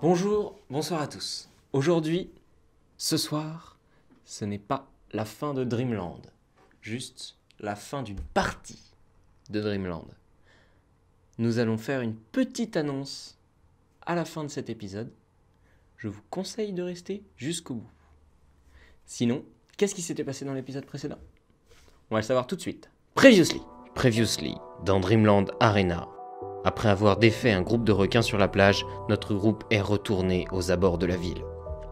Bonjour, bonsoir à tous. Aujourd'hui, ce soir, ce n'est pas la fin de Dreamland, juste la fin d'une partie de Dreamland. Nous allons faire une petite annonce à la fin de cet épisode. Je vous conseille de rester jusqu'au bout. Sinon, qu'est-ce qui s'était passé dans l'épisode précédent? On va le savoir tout de suite. Previously, dans Dreamland Arena. Après avoir défait un groupe de requins sur la plage, notre groupe est retourné aux abords de la ville.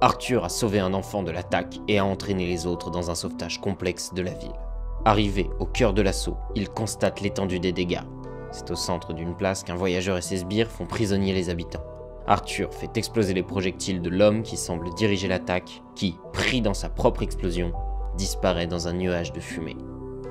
Arthur a sauvé un enfant de l'attaque et a entraîné les autres dans un sauvetage complexe de la ville. Arrivé au cœur de l'assaut, il constate l'étendue des dégâts. C'est au centre d'une place qu'un voyageur et ses sbires font prisonnier les habitants. Arthur fait exploser les projectiles de l'homme qui semble diriger l'attaque, qui, pris dans sa propre explosion, disparaît dans un nuage de fumée.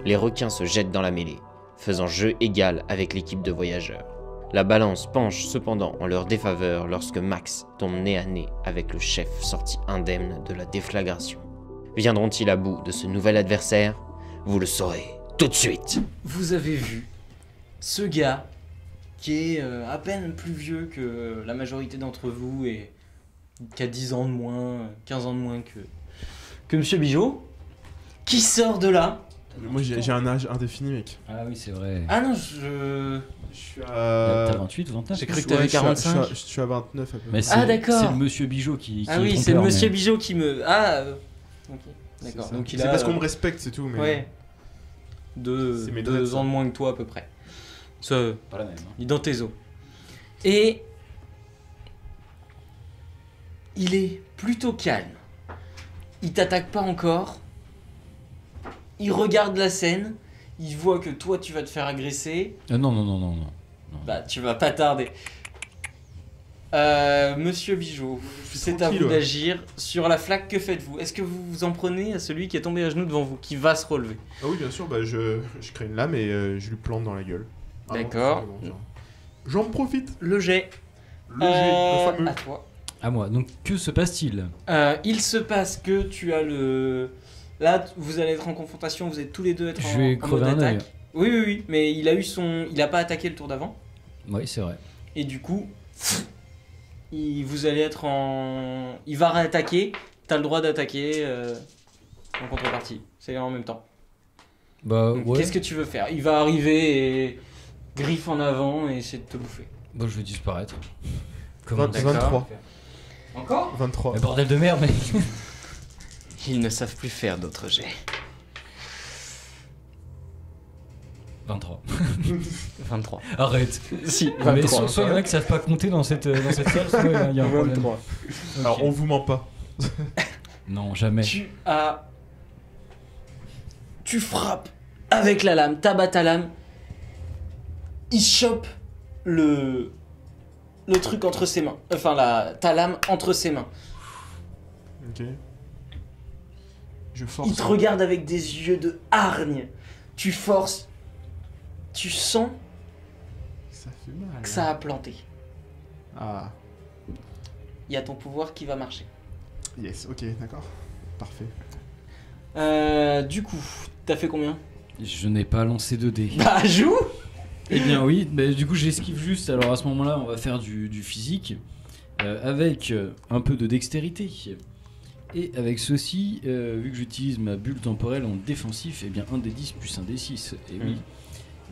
Les requins se jettent dans la mêlée, faisant jeu égal avec l'équipe de voyageurs. La balance penche cependant en leur défaveur lorsque Max tombe nez à nez avec le chef sorti indemne de la déflagration. Viendront-ils à bout de ce nouvel adversaire? Vous le saurez tout de suite. Vous avez vu ce gars qui est à peine plus vieux que la majorité d'entre vous et qui a 10 ans de moins, 15 ans de moins que Monsieur Bijot, qui sort de là. Moi j'ai un âge indéfini, mec. Ah oui, c'est vrai. Ah non, je Je suis T'as à... 28, 29? J'ai cru que t'avais 45. Je suis à 29 à peu près. Mais c'est, Ah, d'accord. C'est le monsieur Bijot qui Ah est oui, c'est le trompeur, Monsieur mais- Bijot qui me... Ah, ok, d'accord. Donc il C'est a... parce qu'on me respecte, c'est tout. Mais... Ouais. C'est mes Deux dreads, ans ça. de moins que toi à peu près. Ça, Pas la même. Hein. il est dans tes os. Et... il est plutôt calme. Il t'attaque pas encore. Il regarde la scène. Il voit que toi tu vas te faire agresser. Non. Bah tu vas pas tarder. Monsieur Bijot, suis c'est à tranquille, vous ouais. d'agir. Sur la flaque, que faites-vous? Est-ce que vous vous en prenez à celui qui est tombé à genoux devant vous, qui va se relever? Ah oui, bien sûr, bah je crée une lame et je lui plante dans la gueule. Ah non, D'accord. c'est bon, j'en profite. Le jet. Le jet, le fameux. À toi. À moi. Donc, que se passe-t-il? Il se passe que tu as le... Là, vous allez être en confrontation, vous êtes tous les deux être Je vais en crever mode un œil. attaque. Oui, mais il a eu son... Il a pas attaqué le tour d'avant. Oui, c'est vrai. Et du coup, vous allez être en... Il va réattaquer, t'as le droit d'attaquer en contrepartie. C'est en même temps. Bah, Donc, ouais. qu'est-ce que tu veux faire? Il va arriver et griffe en avant et essayer de te bouffer. Bah, je vais disparaître. 23. Encore? 23. Mais bordel de merde, mec. Ils ne savent plus faire d'autres jets. 23. 23. Arrête. Si, Mais 23. soit il y en a qui savent pas compter dans cette salle, soit il y a un problème. 23. Ok. Alors on vous ment pas. Non, jamais. Tu frappes avec la lame, t'abats ta lame. Il chope le truc entre ses mains. Enfin, ta lame entre ses mains. Ok. Je force. Il te regarde avec des yeux de hargne. Tu forces. Tu sens Ça fait mal. que ça a planté. Ah, Il y a ton pouvoir qui va marcher. yes, ok, d'accord. Parfait. Du coup, t'as fait combien? Je n'ai pas lancé de dés. Bah, joue! Eh bien oui, mais du coup j'esquive juste, alors à ce moment-là on va faire du physique, avec un peu de dextérité. Et avec ceci, vu que j'utilise ma bulle temporelle en défensif, eh bien 1 des 10 plus 1 des 6, et oui.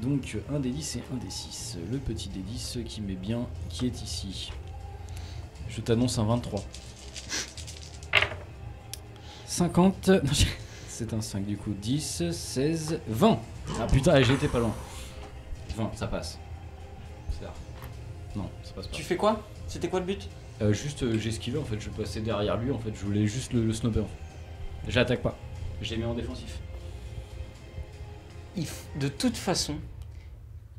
Donc 1 des 10 et 1 des 6, le petit des 10 qui met bien, qui est ici. Je t'annonce un 23. 50, non, c'est un 5 du coup, 10, 16, 20. Ah putain, j'ai été pas loin. 20, ça passe. C'est là. Non, ça passe pas. Tu fais quoi? C'était quoi le but? Juste, j'ai esquivé en fait, je passais derrière lui en fait, je voulais juste le snobber en fait. J'attaque pas. J'ai mis en défensif. De toute façon,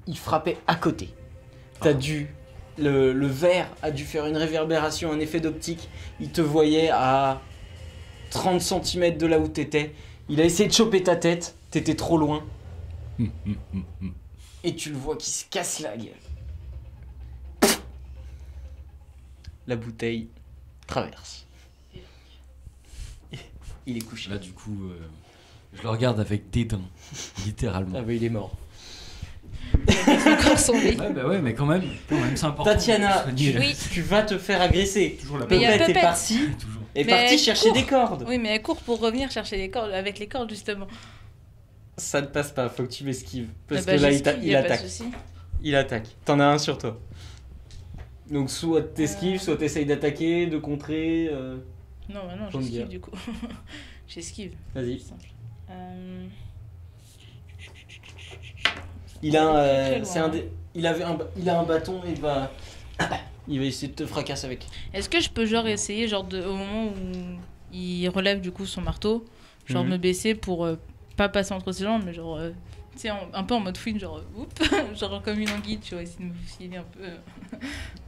il frappait à côté. T'as dû... Le verre a dû faire une réverbération, un effet d'optique. Il te voyait à 30 cm de là où t'étais. Il a essayé de choper ta tête, t'étais trop loin. Et tu le vois qui se casse la gueule. La bouteille traverse. Il est couché. Là du coup, je le regarde avec dédain, littéralement. Ah bah il est mort. son corps sans vie. Ouais, bah ouais, mais quand même c'est important. Tatiana, Oui. tu vas te faire agresser. Toujours la Mais il y a Popette est Popette. partie, Toujours. est Mais partie elle chercher court. des cordes. Oui, mais elle court pour revenir chercher les cordes, avec les cordes justement. Ça ne passe pas, faut que tu m'esquives. Parce Ah bah, que là, j'esquive, il y a pas de attaque. souci. Il attaque. T'en as un sur toi. Donc soit t'esquives, soit t'essayes d'attaquer, de contrer. Non, bah non, Faut me dire. j'esquive du coup. J'esquive. Vas-y. C'est simple. Il a Très loin, c'est un hein. dé- il a un bâton et il va essayer de te fracasser avec. Est-ce que je peux genre essayer genre au moment où il relève du coup son marteau, genre Mhm. me baisser pour pas passer entre ses jambes, mais genre tu sais un peu en mode fouine, genre oups, genre comme une anguille, tu vois, essayer de me faufiler un peu.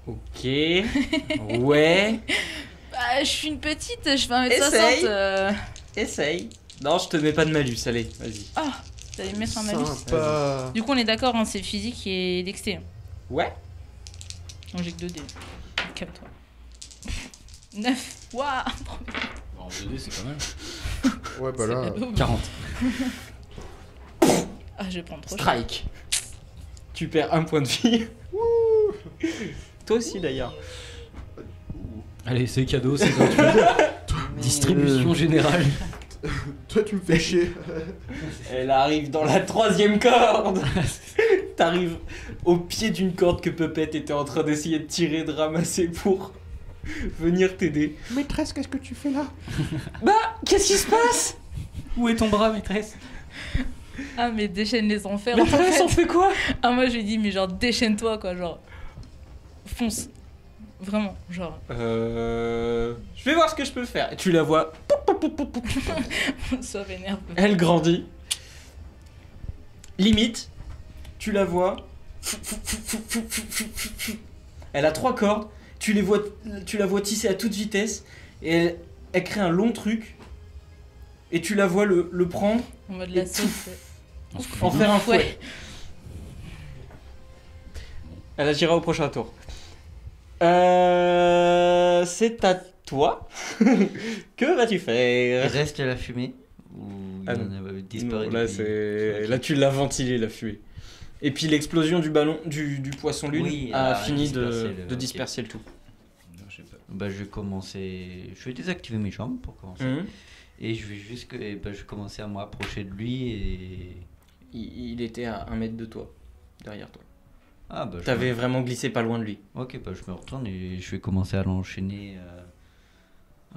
Ok. Ouais. Bah, je suis une petite, je fais 1m60. Essaye. Essaye. Non, je te mets pas de malus, allez, vas-y. Ah, t'allais me mettre un malus. Sympa. Du coup, on est d'accord, hein, c'est physique et dexté. Ouais. Non, j'ai que 2 dés. Calme-toi. 9. Waouh. En 2D, c'est pas mal. Ouais, bah là. 40. Ah, je vais prendre trop cher. Strike. Tu perds un point de vie. Toi aussi d'ailleurs. Allez, c'est cadeau, c'est gratuit. Distribution générale. Toi, tu me fais chier. Elle arrive dans la 3e corde. T'arrives au pied d'une corde que Puppet était en train d'essayer de tirer, de ramasser pour venir t'aider. Maîtresse, qu'est-ce que tu fais là? Bah, qu'est-ce qui se passe? Où est ton bras, maîtresse? Ah, mais déchaîne les enfers. en Maîtresse, fait. on fait quoi? Ah, moi, je lui ai dit, mais genre, déchaîne-toi, quoi, genre. Fonce. Vraiment, genre. Je vais voir ce que je peux faire. Et tu la vois, Sois vénère. elle grandit. Limite, tu la vois. Elle a 3 cordes. Tu la vois tisser à toute vitesse. Et elle crée un long truc. Et tu la vois le prendre, En mode Et la sauce. en faire un fouet. Ouais. Elle agira au prochain tour. C'est à toi. Que vas-tu Il faire? reste la fumée ou il Ah en non. a disparu Non, là, depuis- c'est... Ok. là, tu l'as ventilé, la fumée. Et puis l'explosion du ballon, du poisson lune Oui, a a fini dispersé de ok. disperser le tout. Je sais pas. Bah, je vais commencer. Je vais désactiver mes jambes pour commencer. Mhm. Et je vais juste que. Bah, je vais commencer à me rapprocher de lui et. Il était à 1 mètre de toi, derrière toi. Ah, bah, je T'avais vraiment glissé pas loin de lui. Ok, bah, je me retourne et je vais commencer à l'enchaîner.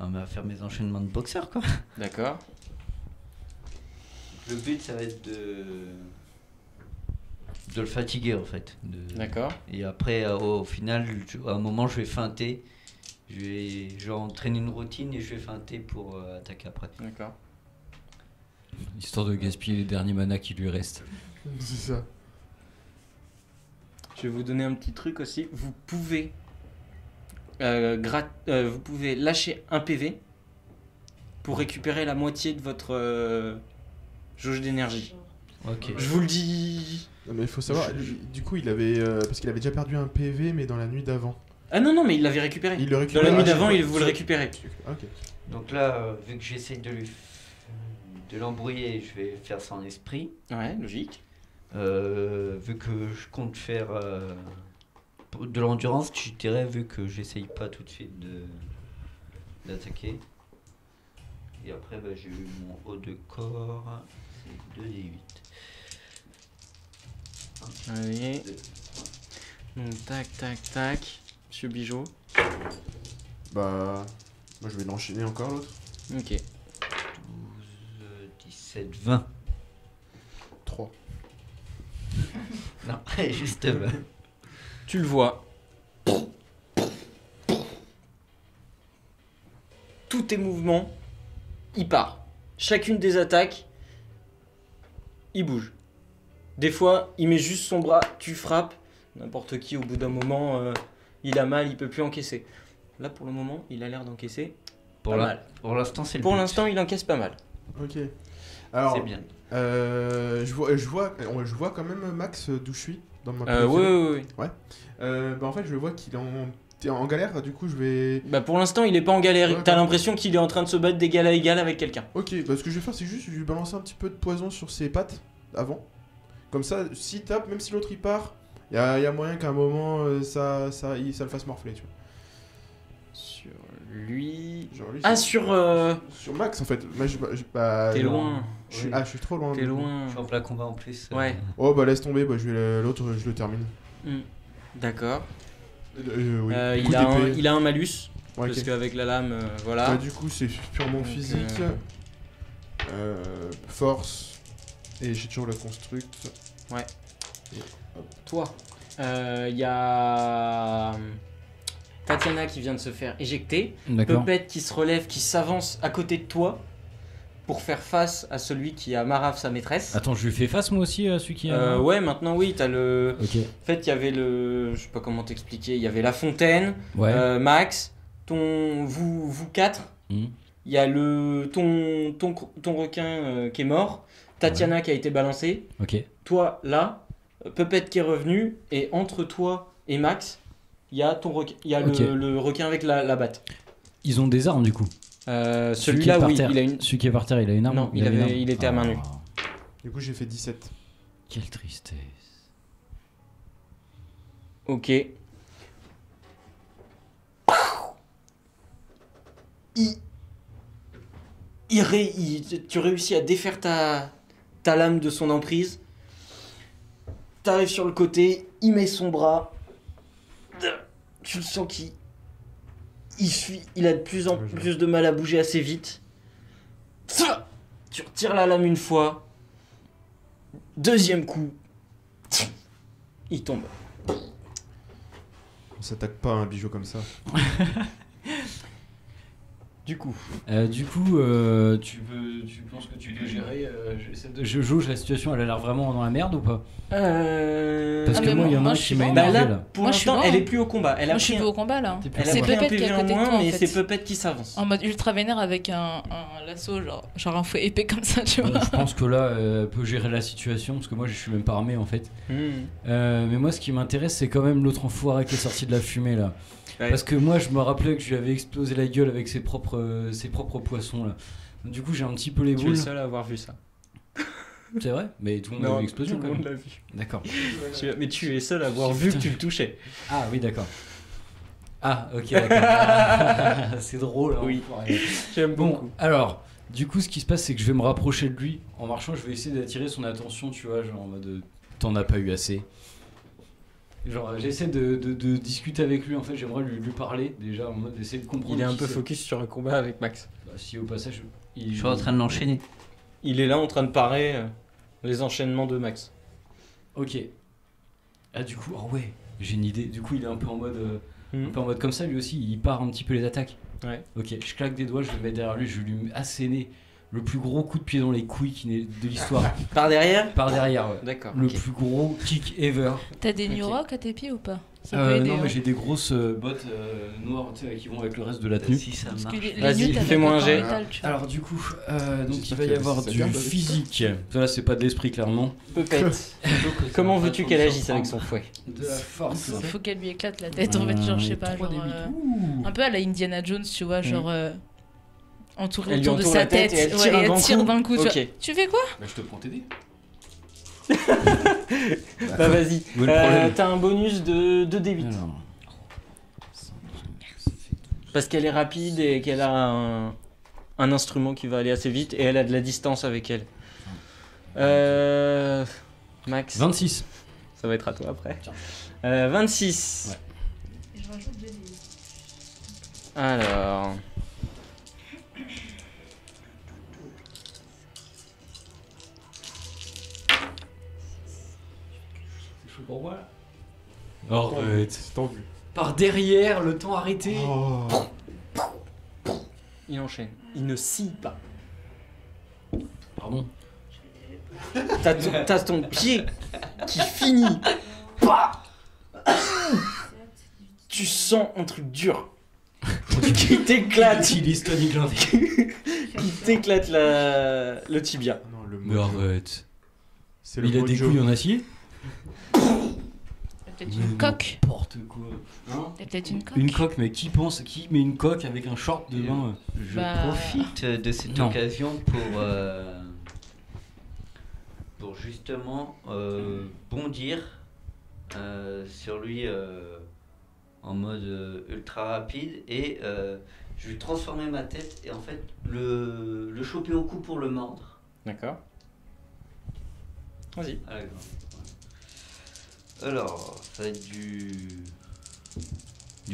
À faire mes enchaînements de boxeur, quoi. D'accord. Le but, ça va être de le fatiguer, en fait. D'accord. Et après, au final, à un moment, je vais feinter. Je vais entraîner une routine et je vais feinter pour attaquer après. D'accord. Histoire de gaspiller les derniers manas qui lui restent. C'est ça. Je vais vous donner un petit truc aussi. Vous pouvez vous pouvez lâcher un PV pour récupérer la moitié de votre jauge d'énergie. Ok. Je vous le dis. Non, mais il faut savoir, du coup, il avait. Parce qu'il avait déjà perdu un PV, mais dans la nuit d'avant. Ah non, non, mais il l'avait récupéré. Il le Dans récupère. la nuit à chaque d'avant, fois. il vous le récupérez. Ok. Donc là, vu que j'essaie de l'embrouiller, je vais faire son esprit. Ouais, logique. Vu que je compte faire de l'endurance, je dirais, vu que j'essaye pas tout de suite d'attaquer. Et après, bah, j'ai eu mon haut de corps, c'est 2d8. Allez. Donc, tac, tac, tac. Monsieur Bijot. Bah. Moi, je vais l'enchaîner encore, l'autre. Ok. 12, 17, 20. 3. Non, juste 20. Tu le vois. Tous tes mouvements, il part. Chacune des attaques, il bouge. Des fois, il met juste son bras, tu frappes. N'importe qui, au bout d'un moment, il a mal, il peut plus encaisser. Là, pour le moment, il a l'air d'encaisser Pour pas la- mal. Pour l'instant, c'est le Pour but. l'instant, il encaisse pas mal. Ok. Alors, C'est bien. je vois quand même Max d'où je suis dans ma Oui, oui, oui. Bah en fait, je vois qu'il est en galère, du coup, je vais. Bah, pour l'instant, il est pas en galère. Ouais, T'as d'accord. l'impression qu'il est en train de se battre d'égal à égal avec quelqu'un. Ok, bah ce que je vais faire, c'est juste lui balancer un petit peu de poison sur ses pattes avant. Comme ça, s'il tape, même si l'autre il part, il y a moyen qu'à un moment ça le fasse morfler, tu vois. Sur lui. Genre lui, Ah, c'est- sur Max en fait. Moi, T'es loin. Je suis trop loin. T'es loin. Je suis en plein combat en plus. Ouais. Oh bah laisse tomber, bah, l'autre je le termine. D'accord. Oui. Il a un malus. Ouais, Parce ok. qu'avec la lame, voilà. Bah, du coup c'est purement Donc, physique. Force. Et j'ai toujours la construct. Toi, il y a Tatiana qui vient de se faire éjecter. D'accord. Puppet qui se relève, qui s'avance à côté de toi pour faire face à celui qui a Marave, sa maîtresse. Attends, je lui fais face moi aussi à celui qui a. Ouais, maintenant oui, t'as le. Ok. En fait, il y avait le. Je sais pas comment t'expliquer. Il y avait la fontaine, Ouais. Max, vous quatre. Mhm. Il y a ton requin qui est mort. Tatiana qui a été balancée. Ok. Toi là, Puppet qui est revenu. Et entre toi et Max, il y a Ok. le requin avec la batte. Ils ont des armes du coup. Celui qui Celui-là, est par oui, terre. il a une. Celui qui est par terre, il a une arme. Non, a une arme il était à main nue. Du coup j'ai fait 17. Quelle tristesse. Ok. Tu réussis à défaire ta lame de son emprise. T'arrives sur le côté, il met son bras. Tu le sens il fuit, il a de plus en plus de mal à bouger assez vite. Tu retires la lame une fois. Deuxième coup. Il tombe. On s'attaque pas à un bijou comme ça. Du coup. Tu penses que tu peux gérer je jauge la situation, elle a l'air vraiment dans la merde ou pas? Parce Ah, que mais moi, il y en a moi, un je qui suis m'a bon. énervé Bah là, là. pour Moi, je suis l'instant, bon. elle est plus au combat. Elle a Moi, je suis pris pas au combat là. T'es plus Elle a C'est pris un Puppet qui est PV à en côté de moins, toi, en mais fait. c'est Puppet qui s'avance. En mode ultra vénère avec un lasso, genre un fouet épais comme ça, tu Bon, vois. je pense que là, elle peut gérer la situation parce que moi, je suis même pas armé en fait. Mais moi, ce qui m'intéresse, c'est quand même l'autre enfoiré qui est sorti de la fumée là. Ouais. Parce que moi, je me rappelais que je lui avais explosé la gueule avec ses propres poissons là. Du coup, j'ai un petit peu les Tu es boules. le seul à avoir vu ça. C'est vrai? Mais tout le monde a eu l'explosion tout quand le même. monde l'a vu. D'accord. Mais tu es seul à avoir vu que tu le touchais. Ah oui, d'accord. Ah, ok, d'accord. C'est drôle. Hein, Oui. enfoiré. J'aime Bon, beaucoup. alors, du coup, ce qui se passe, c'est que je vais me rapprocher de lui. En marchant, je vais essayer d'attirer son attention, tu vois, genre en mode t'en as pas eu assez. Genre, j'essaie de discuter avec lui, en fait, j'aimerais lui parler déjà, en mode d'essayer de comprendre. Il est un qui peu c'est. focus sur un combat avec Max. Bah, si au passage, il... Je suis en train de l'enchaîner. Il est là en train de parer les enchaînements de Max. Ok. Ah, du coup, oh ouais, j'ai une idée. Du coup, il est un peu en mode. Un peu en mode comme ça, lui aussi, il part un petit peu les attaques. Ouais. Ok, je claque des doigts, je le mets derrière lui, je lui asséner le plus gros coup de pied dans les couilles de l'histoire. Par derrière Par derrière, ouais. D'accord. Le ok. plus gros kick ever. T'as des New Ok. Rock à tes pieds ou pas? Ça peut aider. Non, hein. mais j'ai des grosses bottes noires tu sais, qui vont avec le reste de la tenue. Si ça Parce que marche. les Vas-y, nuits, t'as fais-moi un pas jet. de métal, tu vois. Alors, du coup, donc il J'espère va y qu'il y a avoir des du gardes. physique. Ça, là, c'est pas de l'esprit, clairement. Puppet. Comment veux-tu qu'elle agisse avec son fouet? De la force. Faut qu'elle lui éclate la tête, en fait, genre, je sais pas, genre. Un peu à la Indiana Jones, tu vois, genre. Entouré Elle lui autour de entoure sa la tête tête, et elle ouais, tire un et grand elle tire coup. d'un coup. Tu Ok. vois. Tu fais quoi? Bah, je te prends t'aider. Bah vas-y. Où est le problème T'as un bonus de 2d8. Alors, Parce qu'elle est rapide et qu'elle a un instrument qui va aller assez vite et elle a de la distance avec elle. Max, 26. ça va être à toi après. Tiens. 26. Je rajoute 2 Alors. C'est chaud pour moi là. Arrête. C'est tendu. Par derrière, le temps arrêté. Oh. Il enchaîne. Il ne scie pas. Pardon. T'as ton pied qui finit. Bah tu sens un truc dur qui t'éclate. Il est Tony Glindé. Qui t'éclate le tibia. Non, le Mais mojo. arrête. C'est Il a des couilles en acier. Peut-être une coque. N'importe quoi. Hein? Il y a peut-être une coque. Une coque, mais qui met une coque avec un short dedans Je Bah. profite de cette Non. occasion pour pour justement bondir sur lui en mode ultra rapide et je vais transformer ma tête et en fait le choper au cou pour le mordre. D'accord. Vas-y. À la gorge. Ouais. Alors, ça va être du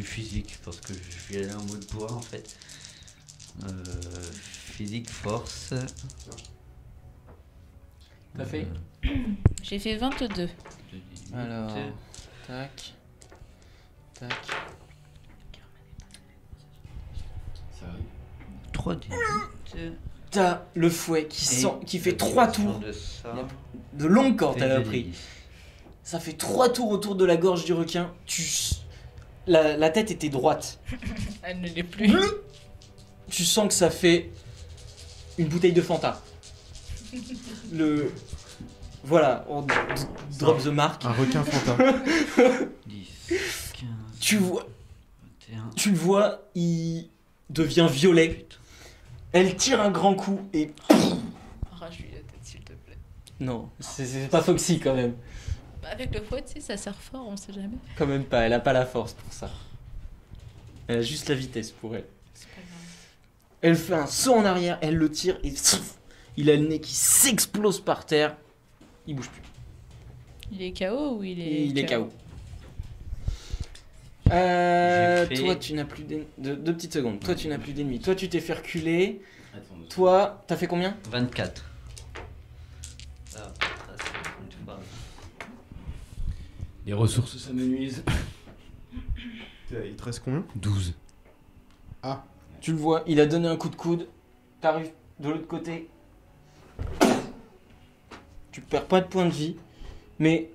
physique parce que je vais aller en mode bois en fait. Physique, force. T'as fait J'ai fait 22. Alors, tac, tac. Ça arrive. 3 d T'as le fouet qui fait 3 tours. De ça, De longues cordes, elle a fait pris. 10. Ça fait 3 tours autour de la gorge du requin. La tête était droite. Elle ne l'est plus. Tu sens que ça fait une bouteille de Fanta. Voilà, on drop the mark. Un requin fanta. 10, 15, Tu vois, 21. tu le vois, il devient violet. Elle tire un grand coup et... Arrache-lui la tête, s'il te plaît. Non, c'est pas Foxy quand même. Bah, avec le fouet, tu sais, ça sert fort, on sait jamais. Quand même pas, elle a pas la force pour ça. Elle a juste la vitesse pour elle. C'est pas grave. Elle fait un saut en arrière, elle le tire et... Il a le nez qui s'explose par terre. Il bouge plus. Il est KO ou il est Il est KO. J'ai fait- Toi, tu n'as plus d'ennemis. Deux petites secondes. Toi, tu n'as plus d'ennemis. Toi, tu t'es fait reculer. Attends, deux Toi, t'as fait combien 24. Ah, ça, c'est une fois. Les ressources, ça me nuise. Il te reste combien 12. Tu le vois, il a donné un coup de coude. T'arrives de l'autre côté. Tu perds pas de points de vie. Mais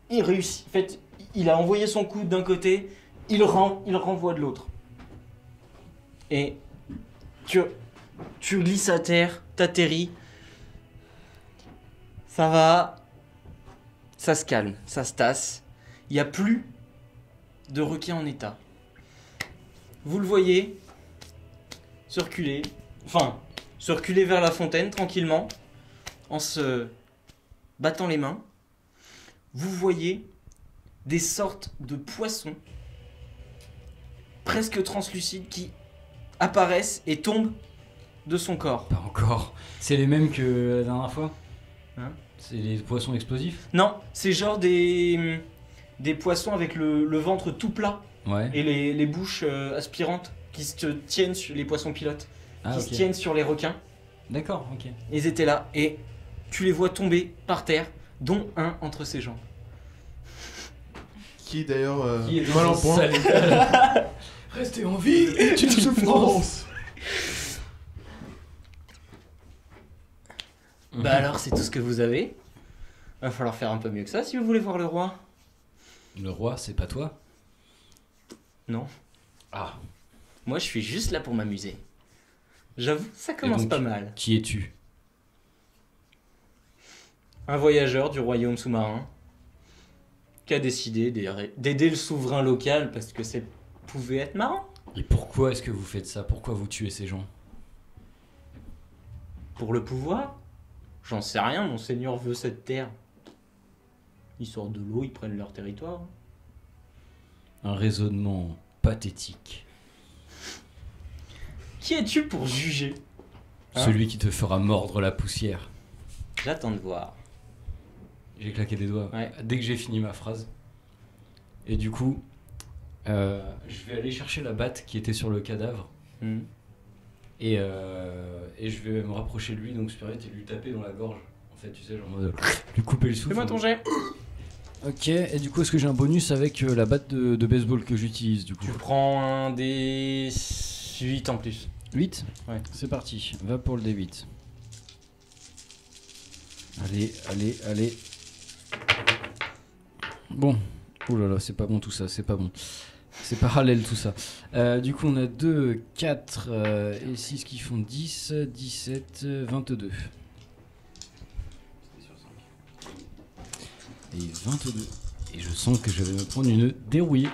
il réussit. En fait, il a envoyé son coup d'un côté. Il renvoie de l'autre. Et tu glisses à terre. T'atterris. Ça va. Ça se calme. Ça se tasse. Il n'y a plus de requin en état. Vous le voyez se reculer vers la fontaine tranquillement, en se battant les mains. Vous voyez des sortes de poissons presque translucides qui apparaissent et tombent de son corps. Pas encore. C'est les mêmes que la dernière fois Hein? C'est les poissons explosifs Non, c'est genre des poissons avec le ventre tout plat Ouais. et les bouches aspirantes qui se tiennent sur les poissons pilotes, Ah, qui ok. se tiennent sur les requins. D'accord, ok. Ils étaient là et tu les vois tomber par terre, dont un entre ses jambes. Qui d'ailleurs Qui est mal en dans un point. sale état. Restez en vie est une souffrance. Bah alors c'est tout ce que vous avez. Va falloir faire un peu mieux que ça si vous voulez voir le roi. Le roi, c'est pas toi Non. Ah. Moi je suis juste là pour m'amuser. J'avoue, ça commence donc, pas mal. Qui es-tu? Un voyageur du royaume sous-marin qui a décidé d'aider le souverain local parce que ça pouvait être marrant. Et pourquoi est-ce que vous faites ça? Pourquoi vous tuez ces gens? Pour le pouvoir? J'en sais rien, mon seigneur veut cette terre. Ils sortent de l'eau, ils prennent leur territoire. Un raisonnement pathétique. Qui es-tu pour juger? Hein? Celui qui te fera mordre la poussière. J'attends de voir. J'ai claqué des doigts Ouais. dès que j'ai fini ma phrase. Et du coup, je vais aller chercher la batte qui était sur le cadavre. Hmm. Et je vais me rapprocher de lui, donc super vite, et lui taper dans la gorge. En fait, tu sais, genre en mode, lui couper le souffle. Fais-moi ton jet. Ok, et du coup, est-ce que j'ai un bonus avec la batte de baseball que j'utilise du coup? Tu prends un des 8 en plus. 8. Ouais. C'est parti, va pour le D8. Allez, allez, allez. Bon. Oh là là, c'est pas bon tout ça, c'est pas bon. C'est parallèle tout ça. Du coup, on a 2, 4 et 6 qui font 10, 17, 22. Et 22. Et je sens que je vais me prendre une dérouillée.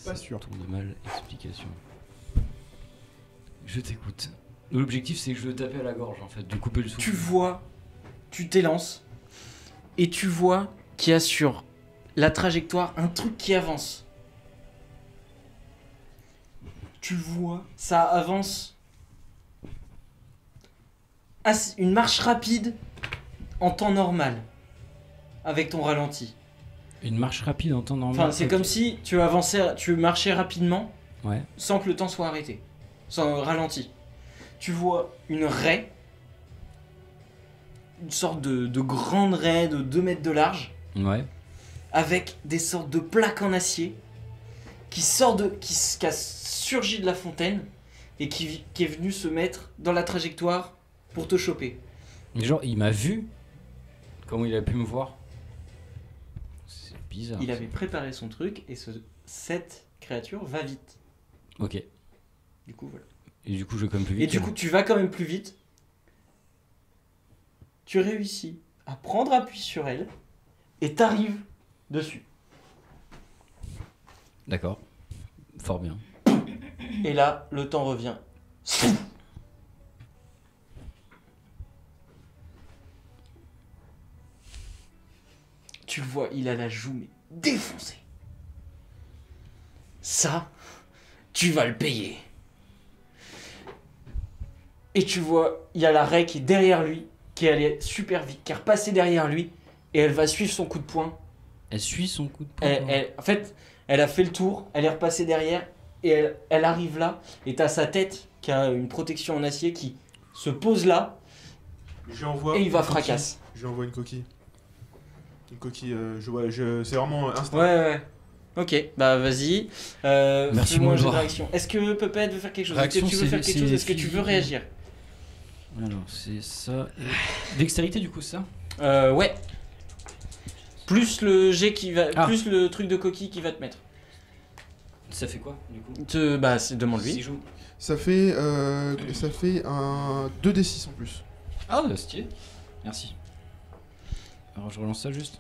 Pas sûr. Tour de mal, explication. Je t'écoute. L'objectif, c'est que je le tape à la gorge, en fait, de couper le souffle. Tu vois, tu t'élances et tu vois qu'il y a sur la trajectoire un truc qui avance. Tu vois, ça avance. Une marche rapide en temps normal avec ton ralenti. Une marche rapide en temps normal. Enfin, c'est ok. comme si tu avançais, tu marchais rapidement Ouais. sans que le temps soit arrêté, sans ralenti. Tu vois une raie, une sorte de grande raie de 2 mètres de large, Ouais. avec des sortes de plaques en acier qui a surgi de la fontaine et qui est venu se mettre dans la trajectoire pour te choper. Mais genre, il m'a vu. Comment il a pu me voir? C'est bizarre. Il ça. avait préparé son truc et cette créature va vite. Ok. Du coup, voilà. Et du coup, je vais comme plus vite. Et du coup, tu vas quand même plus vite. Tu réussis à prendre appui sur elle et t'arrives dessus. D'accord. Fort bien. Et là, le temps revient. Tu le vois, il a la joue mais défoncée. Ça, tu vas le payer. Et tu vois, il y a la raie qui est derrière lui, qui est allée super vite, qui est repassée derrière lui, et elle va suivre son coup de poing. Elle suit son coup de poing. En fait, elle a fait le tour, elle est repassée derrière, et elle arrive là, et t'as sa tête qui a une protection en acier qui se pose là, Je lui envoie et il va une coquille. fracasse. Je lui envoie une coquille. Une coquille, c'est vraiment instinct. Ouais. Ok, bah vas-y. Merci, fais-moi un mon jeu de joueur. réaction. Est-ce que Puppet veut faire quelque chose? Est-ce Réaction, que tu veux c'est- faire quelque c'est chose? Est-ce que tu veux physique. réagir? Alors, c'est ça. Dextérité, du coup, c'est ça? Ouais. Plus le jet qui va, Ah. plus le truc de coquille qui va te mettre. Ça fait quoi, du coup? Bah, demande-lui. S'il joue. Ça fait un 2d6 en plus. Ah, stylé. Merci. Alors, je relance ça juste.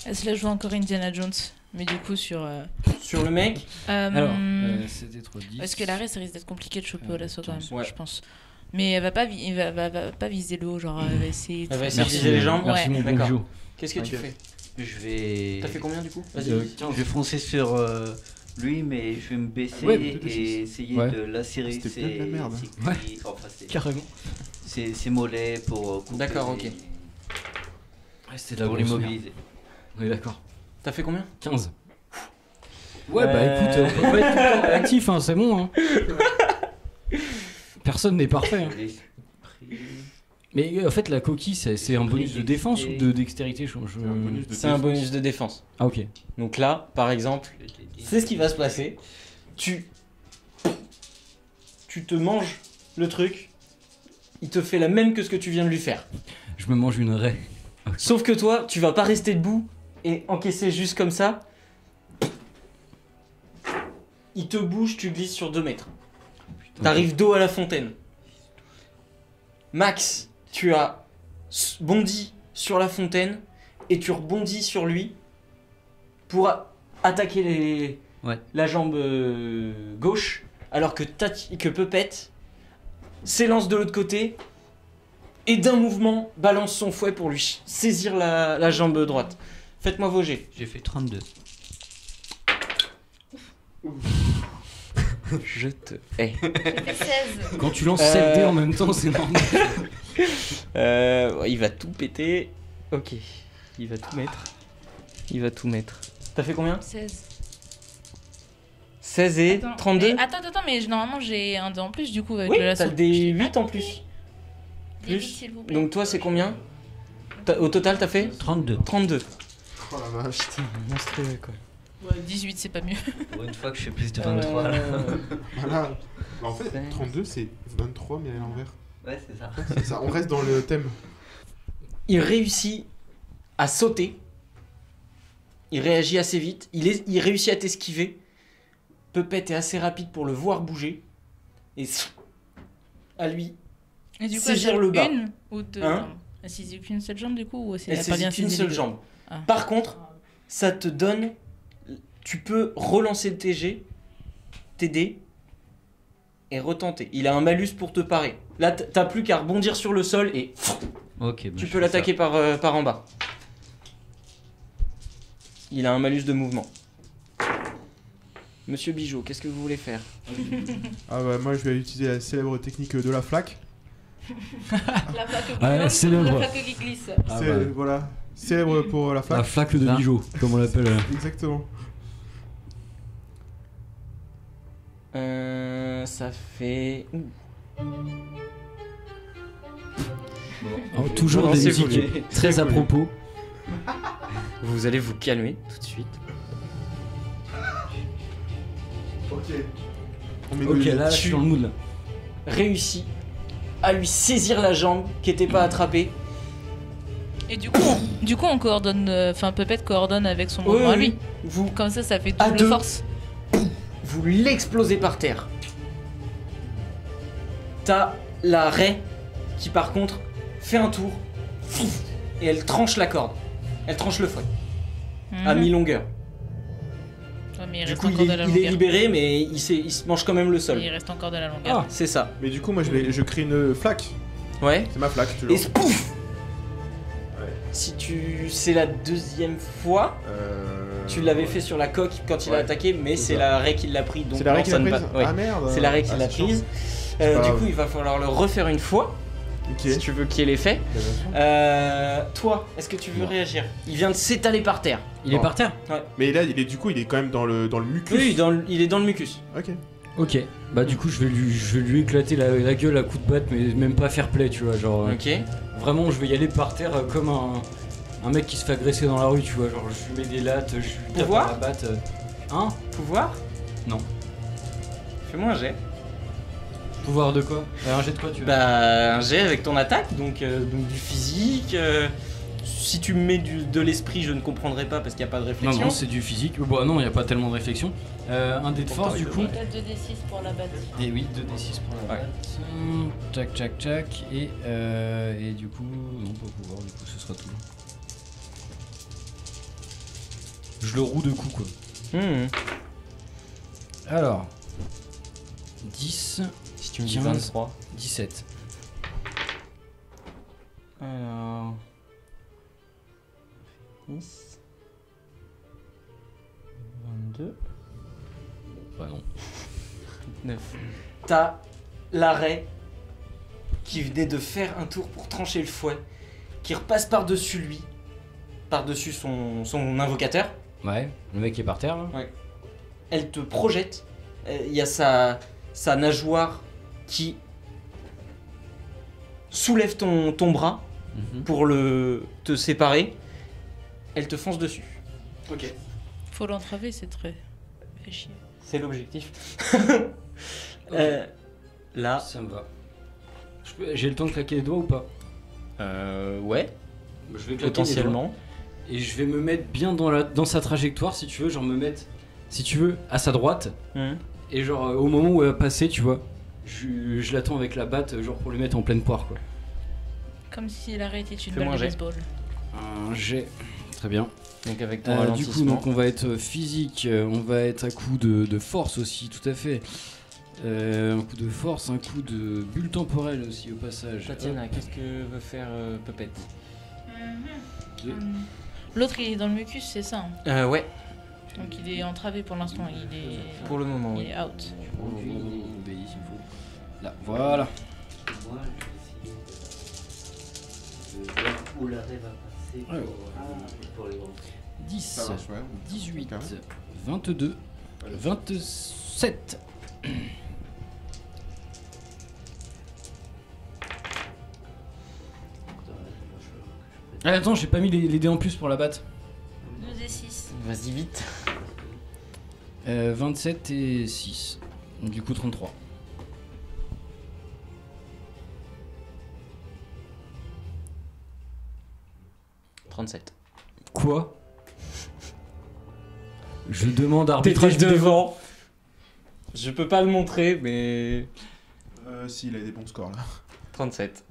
Elle se la joue encore Indiana Jones, mais du coup sur. Sur le mec. Alors, c'était trop 10. Parce que l'arrêt, ça risque d'être compliqué de choper au lasso quand même, 15. Ouais. je pense. Mais elle va pas, va pas viser le haut, genre elle va essayer. Elle va essayer de Merci, viser les jambes. Merci, Ouais. mon bon D'accord. Joe. Qu'est-ce que Ok. tu fais? Je vais. T'as fait combien du coup? Vas-y. Je vais foncer sur lui, mais je vais me baisser Ouais, et essayer Ouais. de lacérer C'était ses, bien de la merde. ses Ouais. cuisses, enfin, Carrément. ses mollets pour couper D'accord, ok. les- Ouais, c'était de la pour grosse merde. l'immobiliser. Oui, d'accord. T'as fait combien? 15. Ouais, bah écoute, on peut pas être tout le temps actif, hein, c'est bon. Hein. Personne n'est parfait. Hein. L'esprit. Mais en fait, la coquille, c'est un bonus de défense ou de dextérité C'est un bonus de C'est un défense. bonus de défense. Ah, ok. Donc là, par exemple, Je t'ai dit. c'est ce qui va se passer. Tu te manges le truc. Il te fait la même que ce que tu viens de lui faire. Je me mange une raie. Sauf que toi, tu vas pas rester debout et encaisser juste comme ça. Il te bouge, tu glisses sur 2 mètres. T'arrives dos à la fontaine. Max, tu as bondi sur la fontaine et tu rebondis sur lui pour attaquer Ouais. la jambe gauche, alors que Puppet s'élance de l'autre côté et d'un mouvement balance son fouet pour lui saisir la jambe droite. Faites-moi vos jets. J'ai fait 32. Je te hais. J'ai fait 16. Quand tu lances 7 dés en même temps, c'est normal. Il va tout péter. Ok. Il va tout mettre. Il va tout mettre. T'as fait combien? 16. 16 et Attends, 32. mais attends, mais normalement j'ai un dé en plus du coup avec Oui, le lasso. t'as des 8 en plus. Des huit, plus. s'il vous plaît. Donc toi, c'est combien? Au total, t'as fait 32. 32. Oh la vache. Monstrueux, quoi. Ouais, 18, c'est pas mieux. Pour une fois que je fais plus de 23 là. Voilà. Bah, en fait, 32 c'est 23 mais à l'envers. Ouais, c'est ça. C'est ça, on reste dans le thème. Il réussit à sauter. Il réagit assez vite. Il réussit à t'esquiver. Puppet est assez rapide pour le voir bouger. Et à lui, Et du coup, Saisir elle le bas. une ou deux Hein jambes. Elle saisit qu'une seule jambe du coup ou elle pas saisit bien qu'une saisi seule les deux jambe. Ah. Par contre, ça te donne... Tu peux relancer le TG, t'aider et retenter. Il a un malus pour te parer. Là, t'as plus qu'à rebondir sur le sol et Ok. bah, tu je peux fais l'attaquer par en bas. Il a un malus de mouvement. Monsieur Bijou, qu'est-ce que vous voulez faire? Ah bah moi je vais utiliser la célèbre technique de la flaque. La flaque Ah, brûlante c'est ou le la droit. flaque qui glisse. ça. Ah, C'est bah, voilà, célèbre pour la la flaque. flaque de Là. Bijou, comme on l'appelle. Exactement. Ça fait... Alors, toujours Non, des c'est musiques voulu. très C'est à voulu. propos. Vous allez vous calmer tout de suite. Ok. On met Ok, deux- là, je suis dans le mood là. Réussi à lui saisir la jambe qui était pas attrapée. Et du coup, on coordonne. Enfin, Puppet coordonne avec son mouvement à lui. Vous, Comme ça fait À double deux. force. vous l'explosez par terre. T'as la raie qui par contre fait un tour et elle tranche la corde. Elle tranche le fouet à Mhm. mi-longueur. Ouais, mais il Du reste coup, encore de la il est longueur. libéré, mais il se mange quand même le sol. Il reste encore de la longueur. C'est ça. Mais du coup moi je crée une flaque. Ouais. C'est ma flaque Et toujours. pouf. Ouais. Si c'est la deuxième fois, tu l'avais fait sur la coque quand il a Ouais. attaqué, mais C'est c'est ça. la raie qui l'a pris. Donc C'est la raie non, qui ça l'a ne prise. va- ouais. Ah merde. C'est la raie qui Ah, l'a c'est chiant. prise. pas Du grave. coup, il va falloir le refaire une fois Ok. si tu veux qu'il y ait l'effet. Bien sûr. Toi, est-ce que tu veux Moi. réagir? Il vient de s'étaler par terre. Il est Bon. par terre. Mais là il est du coup il est quand même dans le mucus. Oui, il est dans le mucus. Ok. Ok. Bah du coup, je vais lui éclater la gueule à coups de batte, mais même pas fair play, tu vois. Genre, Ok. vraiment, je vais y aller par terre comme un mec qui se fait agresser dans la rue, tu vois. Genre, je lui mets des lattes, je lui tape Pouvoir à la batte. Hein? Pouvoir? Non. Fais-moi un jet. Pouvoir de quoi? Un jet de quoi tu veux? Bah, un jet avec ton attaque, donc du physique. Si tu me mets de l'esprit, je ne comprendrai pas parce qu'il n'y a pas de Non, réflexion. non, c'est du physique. Bon, non, il n'y a pas tellement de réflexion. Un dé de Pourtant, force, il du coup. devrait. Peut-être 2d6 pour la batte. Et oui, 2d6 pour la Ouais. batte. Tac, tac, tac. Et du coup, non, pas pouvoir, du coup, ce sera tout. Je le roue de coups, quoi. Hmm. Alors, 10, Si tu me dis 15. 23. 17. Alors. 10. 22. Bah non. 9. T'as l'arrêt qui venait de faire un tour pour trancher le fouet, qui repasse par-dessus lui, par-dessus son invocateur. Ouais, le mec est par terre, là. Elle te projette. Il y a sa nageoire qui soulève ton bras Mhm. pour te séparer. Elle te fonce dessus. Ok. Faut l'entraver, c'est très. Fait chier. C'est l'objectif. Là. Ça me va. J'ai le temps de claquer les doigts ou pas? Ouais. Je vais claquer les Potentiellement. doigts. Et je vais me mettre bien dans sa trajectoire, si tu veux, genre me mettre, si tu veux, à sa droite. Mhm. Et genre au moment où elle va passer, tu vois, je l'attends avec la batte, genre pour lui mettre en pleine poire, quoi. Comme si l'arrêt était une Fais-moi balle un de jet. baseball. Un jet. Très bien. Donc avec ton Du ralentissement. coup, donc on va être physique, on va être à coup de force aussi, tout à fait. Un coup de force, un coup de bulle temporelle aussi au passage. Tatiana, qu'est-ce que veut faire Puppet? L'autre, il est dans le mucus, c'est ça. Hein. Ouais, Donc il est entravé pour l'instant. Il est. pour le moment, Il oui. est out. Là, voilà. Moi, je vais essayer de voir où l'arrêt va passer Ouais. pour les grands. 10, Ça marche, ouais. 18, Carré. 22, 27. Ah, attends, j'ai pas mis les dés en plus pour la batte. 2 et 6. Vas-y vite. 27 et 6. Du coup 33. « 37. Quoi? Je demande arbitrage T'étais vidéo. devant. Je peux pas le montrer, mais... Si, il a des bons scores là. 37.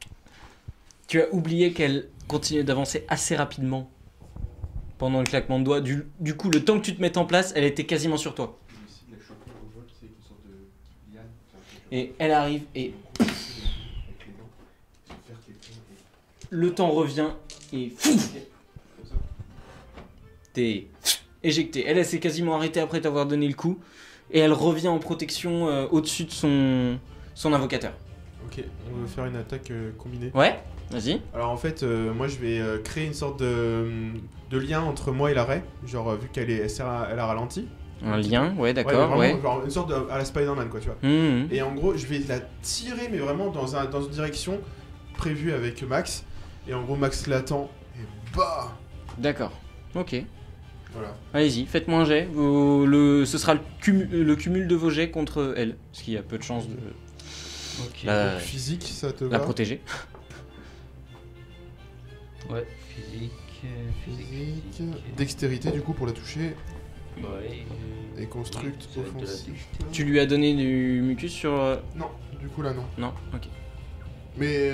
Tu as oublié qu'elle continuait d'avancer assez rapidement pendant le claquement de doigts. Du coup, le temps que tu te mettes en place, elle était quasiment sur toi. Et elle arrive et le temps revient et t'es éjecté. Elle s'est quasiment arrêtée après t'avoir donné le coup et elle revient en protection au-dessus de son invocateur. Ok, on va faire une attaque combinée. Ouais, vas-y. Alors en fait, moi je vais créer une sorte de lien entre moi et l'arrêt. Genre, vu elle a ralenti. Un lien, ouais, Ouais, d'accord, mais ouais. vraiment, genre, une sorte à la Spider-Man, quoi, tu vois. Mhm. Et en gros, je vais la tirer, mais vraiment dans une direction prévue avec Max. Et en gros, Max l'attend. Et bah D'accord, ok. Voilà. Allez-y, faites-moi un jet. Ce sera le cumul de vos jets contre elle. Parce qu'il y a peu de chances de Ok. la, Physique, ça te la va? protéger. Ouais, physique. Dextérité, du coup, pour la toucher. Ouais. Et construct, Ça va être de la offensif. dextérité. Tu lui as donné du mucus sur... Non, du coup, là, non. Non, ok. Mais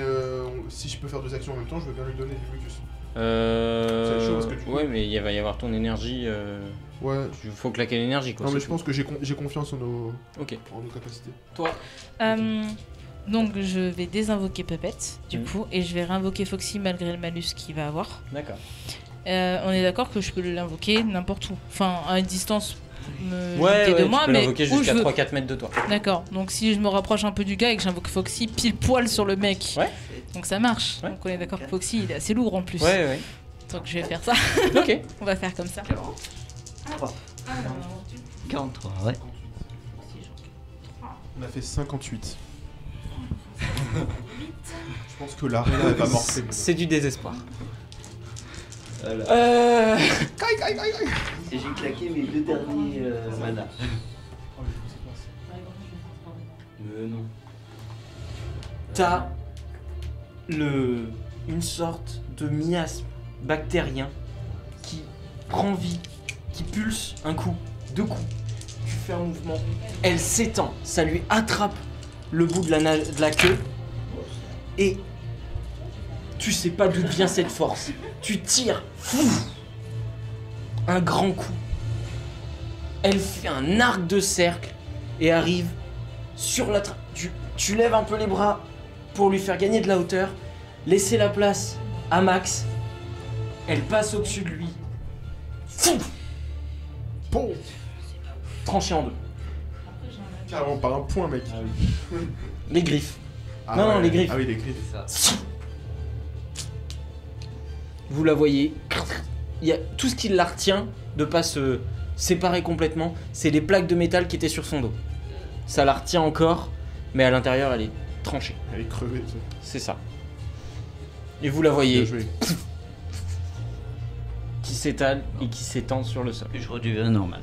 si je peux faire 2 actions en même temps, je veux bien lui donner du mucus. C'est chaud parce que du coup- Ouais, mais il va y avoir ton énergie. Ouais. Il faut claquer l'énergie, quoi. Non, mais c'est je pense que j'ai confiance en nos Ok. capacités. Donc je vais désinvoquer Puppet du Mhm. coup et je vais réinvoquer Foxy malgré le malus qu'il va avoir. D'accord. On est d'accord que je peux l'invoquer n'importe où, enfin à une distance Ouais, limitée de tu moi, peux mais l'invoquer où jusqu'à je veux. 3-4 mètres de toi. D'accord. Donc si je me rapproche un peu du gars et que j'invoque Foxy pile poil sur le mec, Ouais. donc ça marche. Ouais. Donc on est d'accord que Foxy il est assez lourd en plus. Ouais, ouais. Donc je vais faire ça. Ok. On va faire comme ça. 43, ouais. On a fait 58. Je pense que l'arrêt là, elle va morfler. C'est du désespoir. Voilà. Et j'ai claqué mes 2 derniers mana. Non. T'as une sorte de miasme bactérien qui prend vie, qui pulse un coup, 2 coups. Tu fais un mouvement, elle s'étend, ça lui attrape le bout de la queue et tu sais pas d'où vient cette force. Tu tires, un grand coup. Elle fait un arc de cercle et arrive sur la tu lèves un peu les bras pour lui faire gagner de la hauteur, laisser la place à Max. Elle passe au-dessus de lui. Bon. Tranché en 2. Carrément par un point, mec. Les griffes. Ah Non, les griffes. Ah oui, les griffes. C'est ça. Vous la voyez. Il y a tout ce qui la retient de pas se séparer complètement, c'est les plaques de métal qui étaient sur son dos. Ça la retient encore, mais à l'intérieur elle est tranchée. Elle est crevée, tu sais. C'est ça. Et vous la voyez Bien joué. qui s'étale et qui s'étend sur le sol. Je redeviens normal.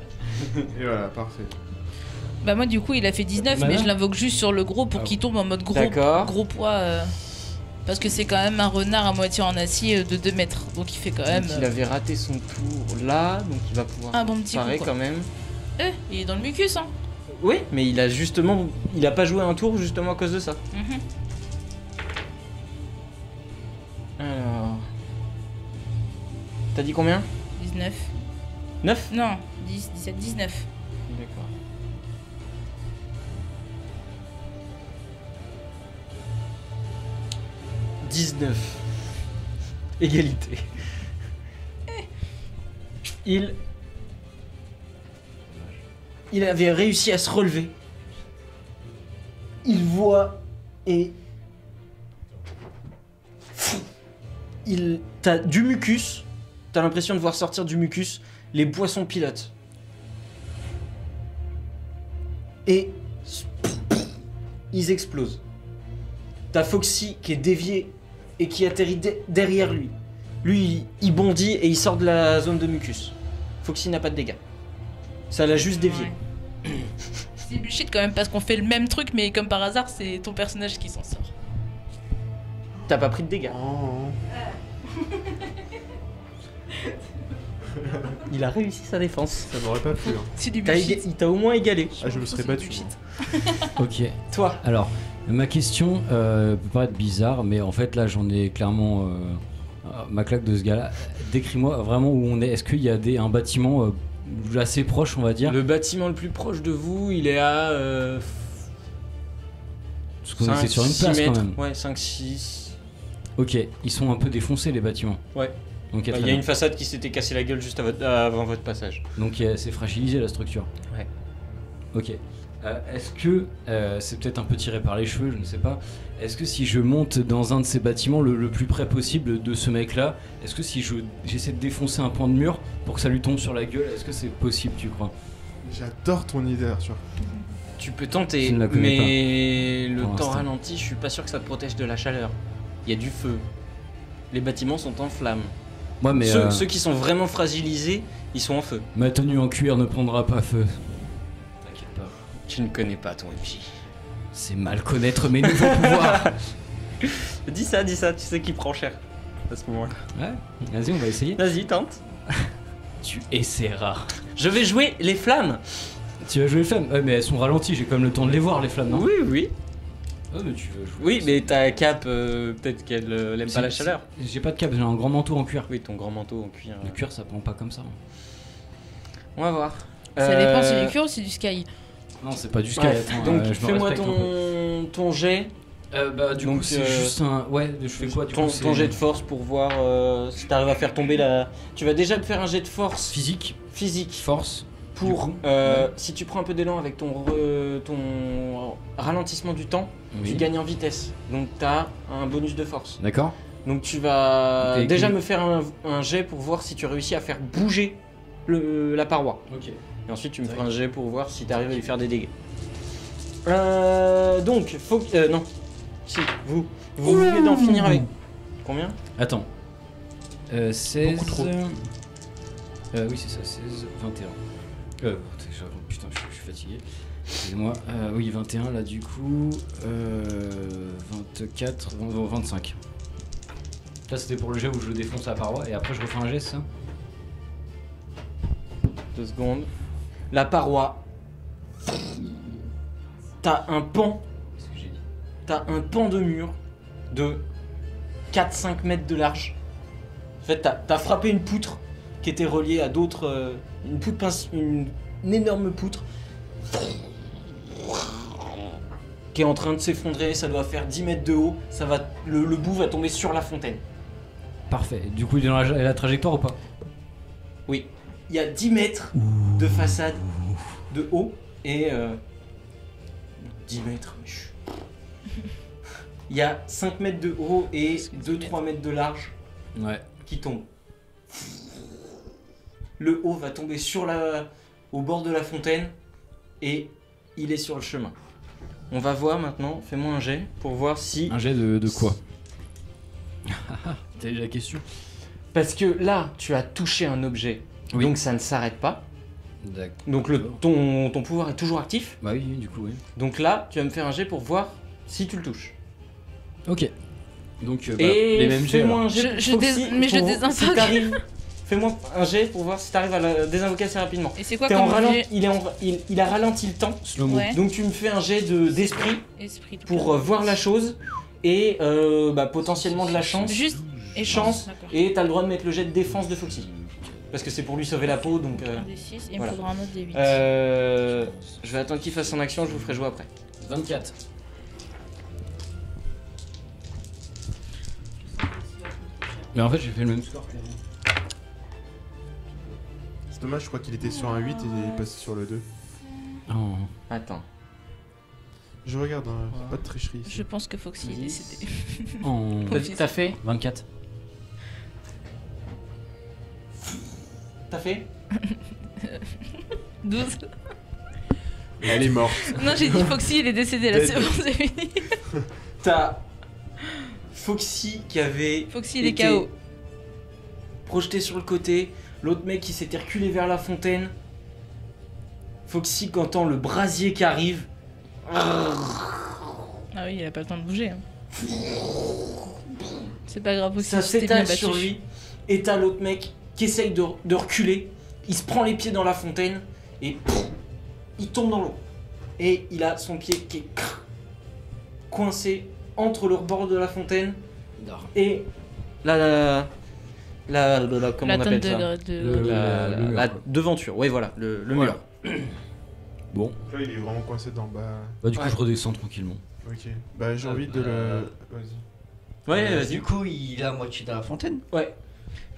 Et voilà, parfait. Bah moi du coup il a fait 19 mais Mana je l'invoque juste sur le gros pour Ah. qu'il tombe en mode D'accord. gros poids parce que c'est quand même un renard à moitié en acier de 2 mètres donc il fait quand même Donc, il avait raté son tour là, donc il va pouvoir un bon petit coup parer quoi. quand même. Il est dans le mucus hein. Oui, mais il a pas joué un tour justement à cause de ça. Mhm. Alors. T'as dit combien 19. 9 Non, 10, 17, 19. D'accord. « 19. Égalité. Il avait réussi à se relever. Il voit et... T'as du mucus. T'as l'impression de voir sortir du mucus. Les boissons pilotent. Et... Ils explosent. T'as Foxy qui est dévié et qui atterrit derrière lui. Lui, il bondit et il sort de la zone de mucus. Foxy n'a pas de dégâts. Ça l'a juste dévié. Ouais. C'est bullshit quand même parce qu'on fait le même truc mais comme par hasard c'est ton personnage qui s'en sort. T'as pas pris de dégâts. Oh. Il a réussi sa défense. Ça m'aurait pas plu. Hein. C'est du bullshit. Il t'a au moins égalé. Ah, je me serais battu. bullshit. Ok. Toi, Alors, ma question peut paraître bizarre, mais en fait là j'en ai clairement ma claque de ce gars-là. Décris-moi vraiment où on est. Est-ce qu'il y a un bâtiment assez proche, on va dire? le bâtiment le plus proche de vous, il est à Parce qu'on est sur une 6 place mètres. quand même. Ouais, 5-6. Ok, ils sont un peu défoncés les bâtiments. Ouais. Ok, Il très y a bien. une façade qui s'était cassée la gueule juste avant votre passage. Donc c'est fragilisé la structure. Ouais. Ok. Est-ce que, c'est peut-être un peu tiré par les cheveux, je ne sais pas, est-ce que si je monte dans un de ces bâtiments le plus près possible de ce mec-là, est-ce que si j'essaie de défoncer un pan de mur pour que ça lui tombe sur la gueule, est-ce que c'est possible, tu crois? J'adore ton idée, Arthur. Tu peux tenter, Je ne la connais mais le pour temps l'instant. ralenti, je suis pas sûr que ça te protège de la chaleur. Il y a du feu. Les bâtiments sont en flammes. Moi, mais Ceux qui sont vraiment fragilisés, ils sont en feu. ma tenue en cuir ne prendra pas feu. T'inquiète pas. Tu ne connais pas ton MJ. C'est mal connaître mes nouveaux pouvoirs. Dis ça, tu sais qui prend cher à ce moment-là. Ouais, vas-y, on va essayer. Vas-y, tente. Tu essaieras. Je vais jouer les flammes. Tu vas jouer les flammes? Ouais, mais elles sont ralenties, j'ai quand même le temps de les voir, les flammes, non? Oui. Ah, mais tu veux jouer. Oui, mais ta cape, peut-être qu'elle aime pas la chaleur. J'ai pas de cape, j'ai un grand manteau en cuir. Oui, ton grand manteau en cuir. Le cuir, ça prend pas comme ça. On va voir. Ça dépend, c'est du cuir ou c'est du sky. Non, c'est pas du sky. Bref, attends, donc je me fais-moi respecte un peu. ton jet. Bah, du Donc, coup, c'est juste un. Ouais, je fais quoi du ton, coup c'est ton jet de force pour voir si t'arrives à faire tomber la. Tu vas déjà te faire un jet de force Physique, physique force. pour. Du coup, ouais. Si tu prends un peu d'élan avec ton ralentissement du temps, tu Oui. gagnes en vitesse. Donc t'as un bonus de force. D'accord. Donc tu vas Ok, déjà ok. me faire un jet pour voir si tu réussis à faire bouger la paroi. Ok. Et ensuite tu me Tac. feras un jet pour voir si tu arrives à lui faire des dégâts. Donc, faut que... non. Si, vous venez d'en finir avec... Combien? Attends. 16. Beaucoup trop. Oui, c'est ça, 16, 21. Putain, je suis fatigué. Excusez-moi. Oui, 21 là, du coup. 24, 25. Là, c'était pour le jet où je défonce la paroi et après je refais un jet, c'est ça? 2 secondes. La paroi. T'as un pan. C'est ce que j'ai dit. T'as un pan de mur de 4-5 mètres de large. En fait, t'as frappé une poutre qui était reliée à d'autres... une énorme poutre qui est en train de s'effondrer. Ça doit faire 10 mètres de haut. Le bout va tomber sur la fontaine. Parfait. Du coup, il est dans la trajectoire ou pas? Oui. Il y a 10 mètres de façade de haut et... 10 mètres, mais il y a 5 mètres de haut et 2-3 mètres de large Ouais. qui tombent. Le haut va tomber au bord de la fontaine et il est sur le chemin. On va voir maintenant, fais-moi un jet pour voir si... Un jet de quoi? T'as déjà la question? Parce que là, tu as touché un objet, Oui. donc ça ne s'arrête pas. D'accord. Donc ton pouvoir est toujours actif. Bah oui, du coup, oui. Donc là, tu vas me faire un jet pour voir si tu le touches. Ok. Donc, Et les mêmes jets. fais-moi alors. un jet Je pour désinvoque. si t'arrives. Fais-moi un jet pour voir si t'arrives à la désinvoquer assez rapidement. Et c'est quoi T'es en comme ralenti, objet il a ralenti le temps, Slow-mo. Ouais. donc tu me fais un jet d'esprit Esprit de pour cœur. voir la chose et potentiellement de la chance. Juste et chance. D'accord. Et t'as le droit de mettre le jet de défense de Foxy. Parce que c'est pour lui sauver la peau, donc... Un des 6 et il voilà. me faudra un autre des 8. Je vais attendre qu'il fasse son action, je vous ferai jouer après. 24. Mais en fait, j'ai fait le même score que l'avant. C'est dommage, je crois qu'il était sur un 8 et il est passé sur le 2. Oh. Attends. Je regarde, hein, pas de tricherie ici. Je pense que Foxy est décédé. Oh. T'as fait 24. T'as fait 12. Elle est morte. Non, j'ai dit Foxy, il est décédé là, c'est bon, c'est fini. T'as Foxy qui avait Foxy, il est été KO. projeté sur le côté, l'autre mec qui s'était reculé vers la fontaine. Foxy qui entend le brasier qui arrive. Ah oui, il a pas le temps de bouger. Hein. C'est pas grave, Foxy, Ça tu t'es bien s'étale battu. sur lui. Et t'as l'autre mec qui essaye de reculer. Il se prend les pieds dans la fontaine et il tombe dans l'eau. Et il a son pied qui est coincé entre le rebord de la fontaine et la comment La on tonne appelle ça la devanture. Oui, voilà, le Voilà. mur. Bon. Là, il est vraiment coincé dans le bas. Bah, du coup, Ouais. je redescends tranquillement. Ok. Bah, j'ai envie de le. Vas-y. Ouais, vas-y. Du coup, il est à moitié dans la fontaine. Ouais.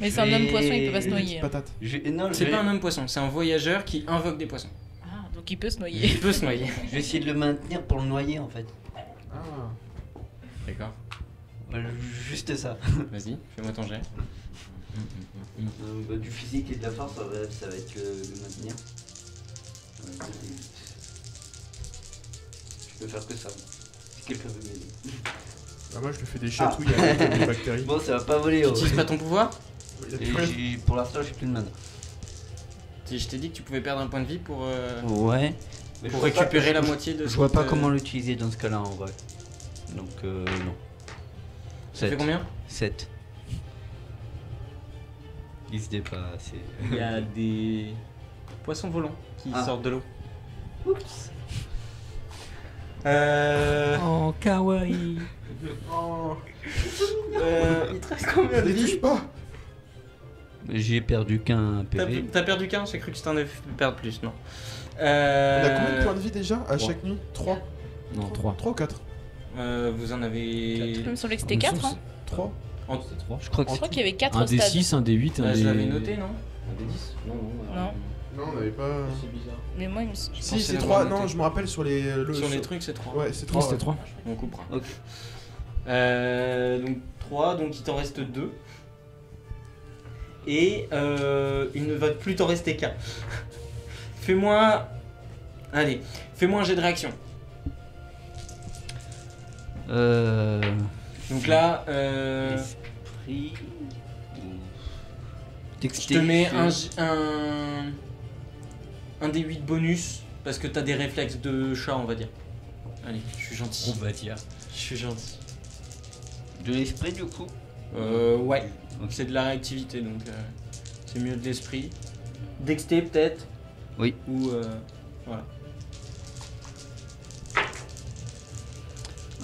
Mais c'est un homme poisson, il peut pas se Petite noyer. patate. Non, C'est pas un homme poisson, c'est un voyageur qui invoque des poissons. Ah, donc il peut se noyer. Il peut se noyer. Je vais essayer de le maintenir pour le noyer en fait. Ah. D'accord. Juste ça. Vas-y, fais-moi ton jet. Du physique et de la force, ça va être le maintenir. Je peux faire que ça. Si quelqu'un veut m'aider. Bah, moi, je lui fais des chatouilles avec des bactéries. Bon, ça va pas voler. Tu n'utilises pas ton pouvoir? Il y a Et plus rien. pour l'instant, j'ai plus de mana. Je t'ai dit que tu pouvais perdre un point de vie pour Ouais. pour récupérer la moitié de Je vois cette, pas comment l'utiliser dans ce cas-là en vrai. Donc non. Ça fait combien? 7. Il se dépasse. Il y a des poissons volants qui Ah. sortent de l'eau. Oups. Oh, kawaii. Oh, Il te reste combien de les touche vie? pas. J'ai perdu qu'un PV. T'as perdu qu'un? J'ai cru que tu t'en avais fait perdre plus, non. On a combien de points de vie déjà à Trois. chaque nuit 3. Non, 3. 3 ou 4 Vous en avez... Il me semblait que c'était 4. Hein. 3. C'était 3. Je crois que Je crois qu'il y avait 4 Un stades. des 6, un des 8, un Bah, des... je l'avais noté, non? Un des 10 Non, non. Non. Non, on avait pas. C'est bizarre. Mais moi, il me Si, pensais c'est l'avoir 3. noté. Non, je me rappelle sur les. Sur les trucs, c'est 3. Ouais, c'est 3. Oui, c'était 3. On coupera. Ok. Donc 3, donc il t'en reste 2. Et il ne va plus t'en rester qu'un. Fais-moi... Allez, fais-moi un jet de réaction. Donc là, Esprit. je te mets un des 8 bonus parce que t'as des réflexes de chat, on va dire. Allez, je suis gentil. On va dire. Je suis gentil. De l'esprit du coup. Ouais, Ok. c'est de la réactivité donc c'est mieux de l'esprit. Dexté peut-être. Oui. Ou voilà.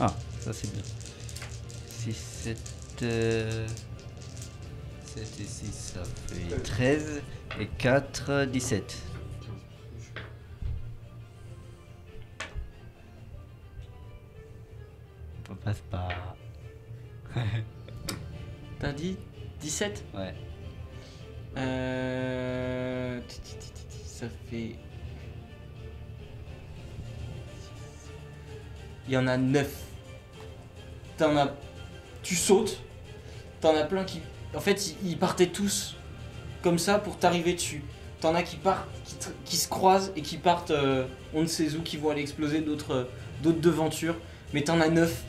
Ah, ça c'est bien. 6, 7. 7 et 6, ça fait 13. Et 4, 17. On passe pas. T'as dit 17? Ouais. Ça fait. Il y en a 9. Tu sautes. T'en as plein qui. En fait, ils partaient tous comme ça pour t'arriver dessus. T'en as qui partent, qui se croisent et qui partent. On ne sait où, qui vont aller exploser d'autres devantures. Mais t'en as 9.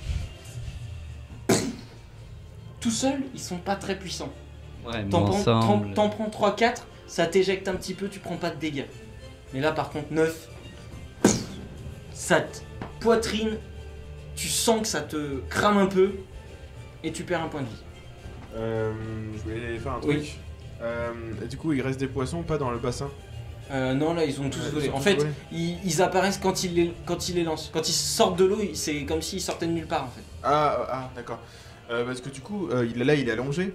Tout seul, ils sont pas très puissants. Ouais, mais T'en ensemble. prends 3-4, ça t'éjecte un petit peu, tu prends pas de dégâts. Mais là par contre 9, ça te poitrine, tu sens que ça te crame un peu et tu perds un point de vie. Je voulais faire un truc. Oui. Et du coup, il reste des poissons ou pas dans le bassin? Non là ils ont tous Ouais, volé. ils ont En tous fait volé. ils apparaissent quand ils les lancent. Quand ils sortent de l'eau, c'est comme s'ils sortaient de nulle part en fait. Ah, d'accord. Parce que du coup, il est allongé,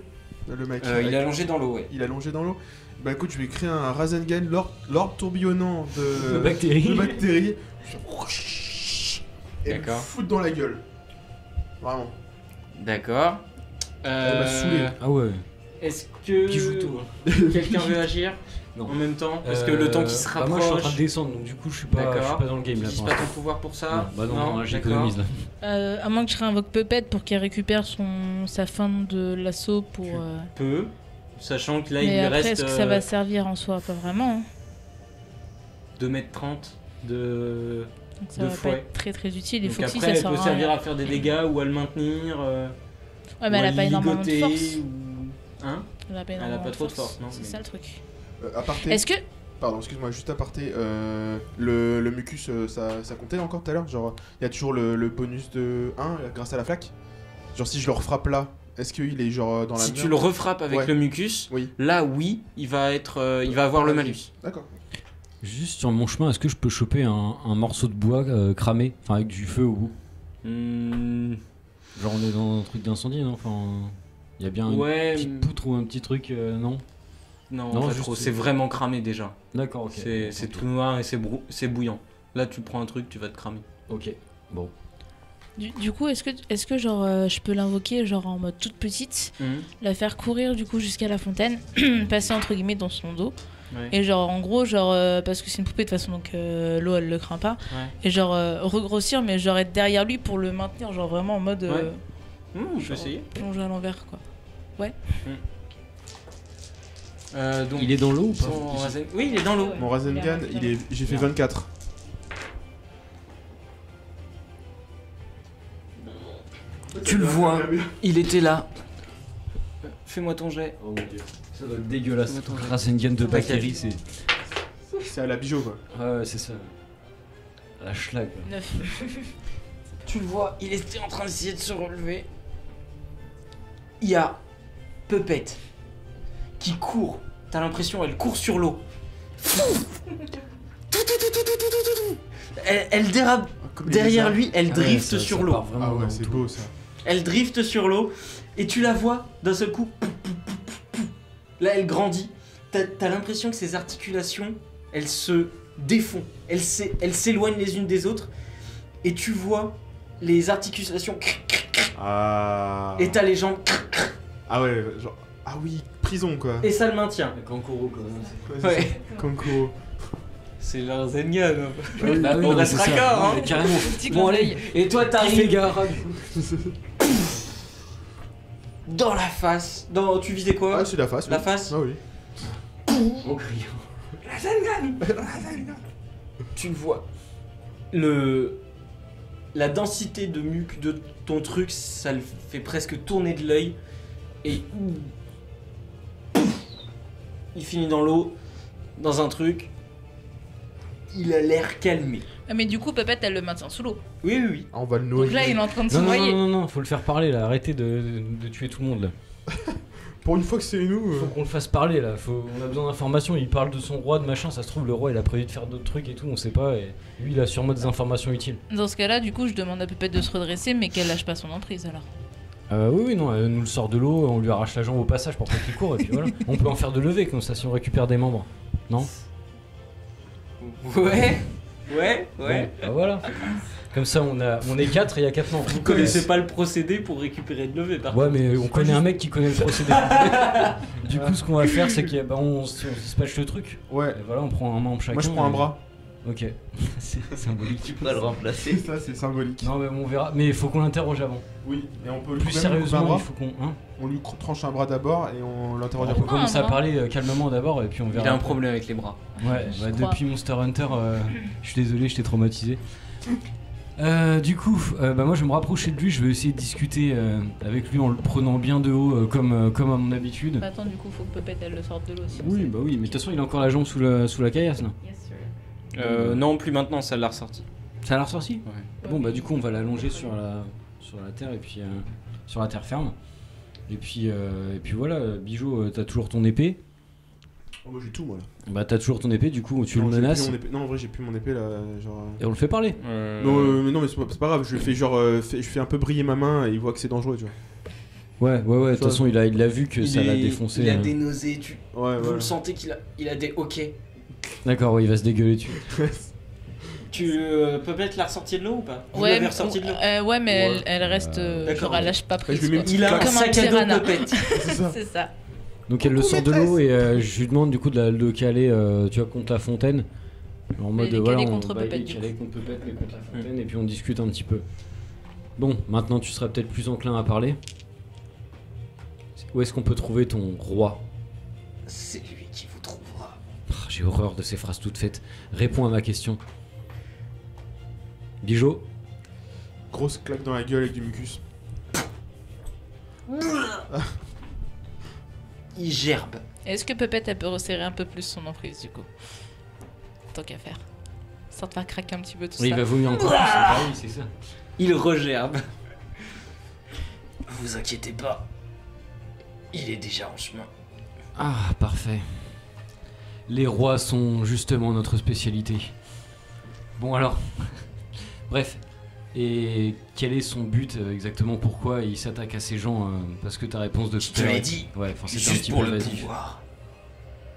le mec. Il est allongé dans l'eau, ouais. Il est allongé dans l'eau. Bah écoute, je vais créer un Rasengan, l'orbe tourbillonnant de bactéries. de bactéries. Et me D'accord. foutre dans la gueule. Vraiment. D'accord. Elle m'a saoulé. Ah ouais. Est-ce que Qui joue tout. quelqu'un veut agir Non. en même temps? Parce que le temps qui se bah rapproche. moi je suis en train de descendre donc du coup je suis pas dans le game Tu là. utilises pour pas ton l'instant. pouvoir pour ça? Non, bah non, d'accord. j'économise là. À moins que je réinvoque Puppet pour qu'il récupère sa fin de l'assaut pour. Peu, sachant que là il Mais lui après, reste est-ce que ça va servir en soi? Pas vraiment. Hein. 2m30 de. Donc ça De va fouet. pas être très très utile. Il Donc faut que si après ça elle sert peut à servir rien. à faire des dégâts ou à le maintenir. Ouais, mais ou elle à a pas énormément de ligoter, force. ou- Hein? Elle a pas, Elle a énormément pas trop de force, non, C'est mais- ça le truc. Aparté. Est-ce que. Pardon, excuse-moi, juste aparté. Le mucus, ça comptait encore tout à l'heure? Genre, il y a toujours le bonus de 1 grâce à la flaque? Genre, si je le refrappe là, est-ce qu'il est genre dans la Si merde? tu le refrappes avec Ouais. le mucus, Oui. là oui, il va avoir le malus. D'accord. Juste sur mon chemin, est-ce que je peux choper un morceau de bois cramé, enfin avec du feu au bout? Hmm, Genre on est dans un truc d'incendie, non? Enfin, il y a bien ouais, une petite poutre ou un petit truc, non? non, Non, pas juste- trop, c'est vraiment cramé déjà. D'accord, ok. C'est tout noir et c'est bouillant. Là tu prends un truc, tu vas te cramer. Ok, bon. Du coup, est-ce que genre je peux l'invoquer genre en mode toute petite, la faire courir du coup jusqu'à la fontaine, passer entre guillemets dans son dos, Ouais. et genre en gros genre parce que c'est une poupée de toute façon donc l'eau elle le craint pas, Ouais. et genre regrossir mais genre être derrière lui pour le maintenir genre vraiment en mode Je peux genre, essayer. plonger à l'envers quoi. Donc, Il est dans l'eau ou pas son Rasen- Oui, il est dans l'eau. Mon Rasengan, j'ai fait 24. Tu le vois, il était là. Fais-moi ton jet. Oh mon dieu. Ça doit être dégueulasse. Attends, je- Rasengan de bactéries, c'est. C'est à la bijou quoi. Ouais, c'est ça. La schlag. 9. Tu le vois, il était en train d'essayer de se relever. Il y a Puppet qui court. T'as l'impression elle court sur l'eau. Elle dérape Comme les derrière lézards. lui, elle drift sur l'eau. Ah ouais, c'est beau ça. Elle drift sur l'eau et tu la vois d'un seul coup. Là, elle grandit. T'as l'impression que ses articulations, elles se défont. Elles s'éloignent les unes des autres. Et tu vois les articulations. Ah. Et t'as les jambes. Ah ouais, genre. Ah oui, prison quoi. Et ça le maintient. Kankuro quoi. Ouais. Kankuro. C'est leur Zengan. Bah oui, On non, reste c'est ça. raccord, Non, hein. mais carrément. Petit Bon, clin allez. d'œil. Et toi, Fais t'arrives gare. dans la face. Tu visais quoi? Ah, c'est la face. La oui. face. Ah oui. En criant. Tu le vois. La densité de muc de ton truc, ça le fait presque tourner de l'œil. Et il finit dans l'eau, dans un truc. Il a l'air calmé. Ah, mais du coup Puppet elle le maintient sous l'eau. Oui, oui, oui. Ah, on va le noyer. Donc là il est en train de se Non, non, noyer. non, non, non, faut le faire parler là. Arrêtez de tuer tout le monde là. Pour une fois que c'est nous. Faut qu'on le fasse parler là. On a besoin d'informations. Il parle de son roi, de machin. Ça se trouve, le roi il a prévu de faire d'autres trucs et tout, on sait pas. Et lui il a sûrement des informations utiles. Dans ce cas-là, du coup, je demande à Puppet de se redresser, mais qu'elle lâche pas son emprise alors. Oui, oui, non, elle nous le sort de l'eau, on lui arrache la jambe au passage pour pas qu'il court et puis voilà. On peut en faire de levée comme ça si on récupère des membres. Non? Ouais, ouais, Bon, bah voilà. Comme ça on est 4 et il y a 4 membres. Vous connaissez pas le procédé pour récupérer de levée, par Ouais, mais on connaît un mec qui connaît le procédé. Du coup, ce qu'on va faire, c'est qu'on se dispatche le truc. Ouais. Et voilà, on prend un membre chacun. Moi je prends un et- bras. Ok. C'est symbolique. Tu peux le remplacer. C'est ça, c'est symbolique. Non, mais on verra. Mais il faut qu'on l'interroge avant. Oui, et on peut Plus lui couper un sérieusement, bras. il faut qu'on. Hein On lui tranche un bras d'abord et on l'interroge on peut après. commencer à bras. parler calmement d'abord et puis on verra. Il a un après. problème avec les bras. Ouais, Je bah, crois. depuis Monster Hunter, je suis désolé, je t'ai traumatisé. Du coup, bah moi je vais me rapprocher de lui, je vais essayer de discuter avec lui en le prenant bien de haut, comme à mon habitude. Bah, attends, du coup, faut que Puppet elle le sorte de l'eau aussi. Oui, bah oui, mais de toute façon il a encore la jambe sous la caillasse là. Yes, sir. Non, plus maintenant, ça l'a ressorti. Ça l'a ressorti Ouais. Bon bah du coup on va l'allonger sur la terre et puis sur la terre ferme. Et puis voilà, Bijou, t'as toujours ton épée. Oh, moi j'ai tout moi là. Bah t'as toujours ton épée, du coup tu Non, le j'ai plus menaces mon épée. Non, en vrai j'ai plus mon épée là. Genre. et on le fait parler. Non, mais non, mais c'est pas grave, je fais genre. Je fais un peu briller ma main et il voit que c'est dangereux, tu vois. Ouais, de toute façon il a vu que ça l'a défoncé. Il a hein. des nausées, Ouais, vous voilà. le sentez qu'il a des hoquets. D'accord, ouais, il va se dégueuler dessus. Peut-être la ressortir de l'eau ou pas? Vous Ouais, l'avez mais, ressorti de l'eau? ouais, mais Ouais. elle reste. D'accord. Genre, elle lâche pas prise. je lui mets quoi. une Il a un Comme un sac à dos piranha. Puppet. C'est ça. C'est ça. Donc elle le Coucou, sort de l'eau maîtresse. et je lui demande du coup de le caler tu vois, contre la fontaine. En mode il est voilà, calé on contre bah, il est Puppet, du calé contre Puppet mais contre la fontaine et puis on discute un petit peu. Bon, maintenant tu seras peut-être plus enclin à parler. Où est-ce qu'on peut trouver ton roi? C'est lui qui vous trouvera. Ah, j'ai horreur de ces phrases toutes faites. Réponds à ma question. Bijou? Grosse claque dans la gueule avec du mucus. Il gerbe. Est-ce que Puppet elle peut resserrer un peu plus son emprise du coup? Tant qu'à faire. Sans te faire craquer un petit peu tout Oui, il ça. va vomir encore plus. Ah oui, c'est ça. Il regerbe. Vous inquiétez pas. Il est déjà en chemin. Ah, parfait. Les rois sont justement notre spécialité. Bon alors. Bref. Et quel est son but exactement? Pourquoi il s'attaque à ces gens? Parce que ta réponse de Je tout te à l'heure- l'ai dit. Ouais, enfin c'était un Juste petit pour peu le évasif. pouvoir.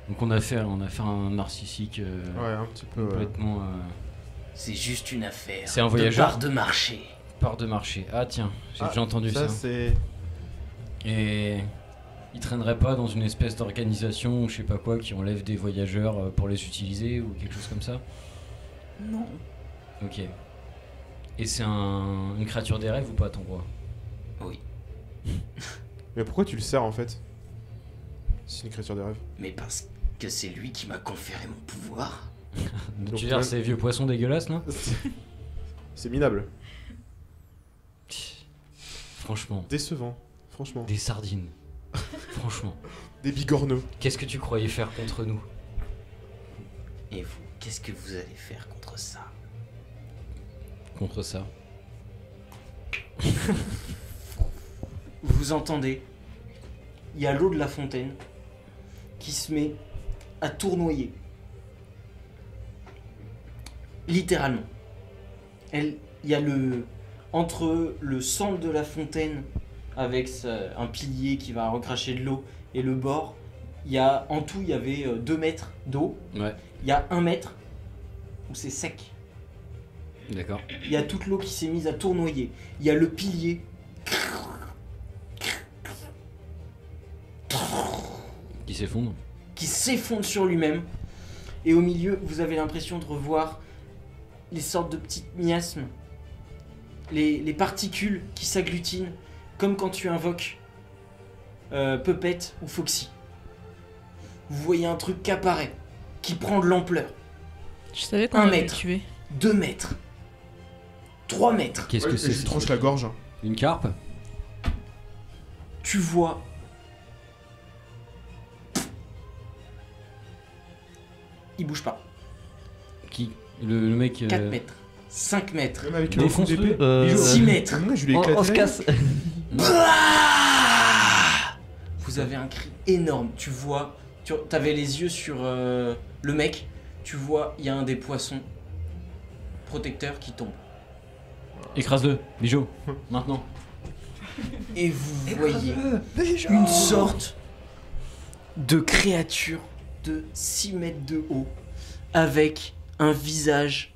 Donc on a fait un narcissique Ouais, un petit peu. complètement. C'est juste une affaire. C'est un voyageur. De part de marché. Part de marché. Ah tiens, j'ai déjà entendu ça. c'est. Et ils traîneraient pas dans une espèce d'organisation ou je sais pas quoi qui enlève des voyageurs pour les utiliser ou quelque chose comme ça? Non. Ok. Et c'est une créature des rêves ou pas ton roi? Oui. Mais pourquoi tu le sers en fait? C'est une créature des rêves. Mais parce que c'est lui qui m'a conféré mon pouvoir. Tu Donc, veux dire même- ces vieux poissons dégueulasses là? C'est minable. Franchement, Décevant. Franchement. des sardines. Franchement, Des bigorneaux. qu'est-ce que tu croyais faire contre nous? Et vous, qu'est-ce que vous allez faire contre ça? Contre ça. Vous entendez? Il y a l'eau de la fontaine qui se met à tournoyer. Littéralement. Il y a entre le centre de la fontaine avec un pilier qui va recracher de l'eau et le bord, en tout il y avait 2 mètres d'eau. Ouais, Il y a 1 mètre où c'est sec. d'accord. Il y a toute l'eau qui s'est mise à tournoyer. Il y a le pilier Qui s'effondre. qui s'effondre sur lui-même. Et au milieu, vous avez l'impression de revoir les sortes de petites miasmes, les particules qui s'agglutinent, comme quand tu invoques Puppet ou Foxy. Vous voyez un truc qui apparaît, qui prend de l'ampleur. Je savais qu'on Un allait le mètre. tuer. 2 mètres. 3 mètres. Qu'est-ce Ouais, que et c'est? je lui tranche la gorge. Une carpe? Tu vois il bouge pas. Qui? Le mec. 4 mètres. 5 mètres. Même avec le coup Défonce-le. d'épée. 6 mètres. Ouais, je lui ai éclaté On se la casse. Vous avez un cri énorme. Tu vois, t'avais les yeux sur le mec. Tu vois, il y a un des poissons protecteurs qui tombe. Écrase-le, Bijou. Maintenant. Et vous voyez une sorte de créature de 6 mètres de haut avec un visage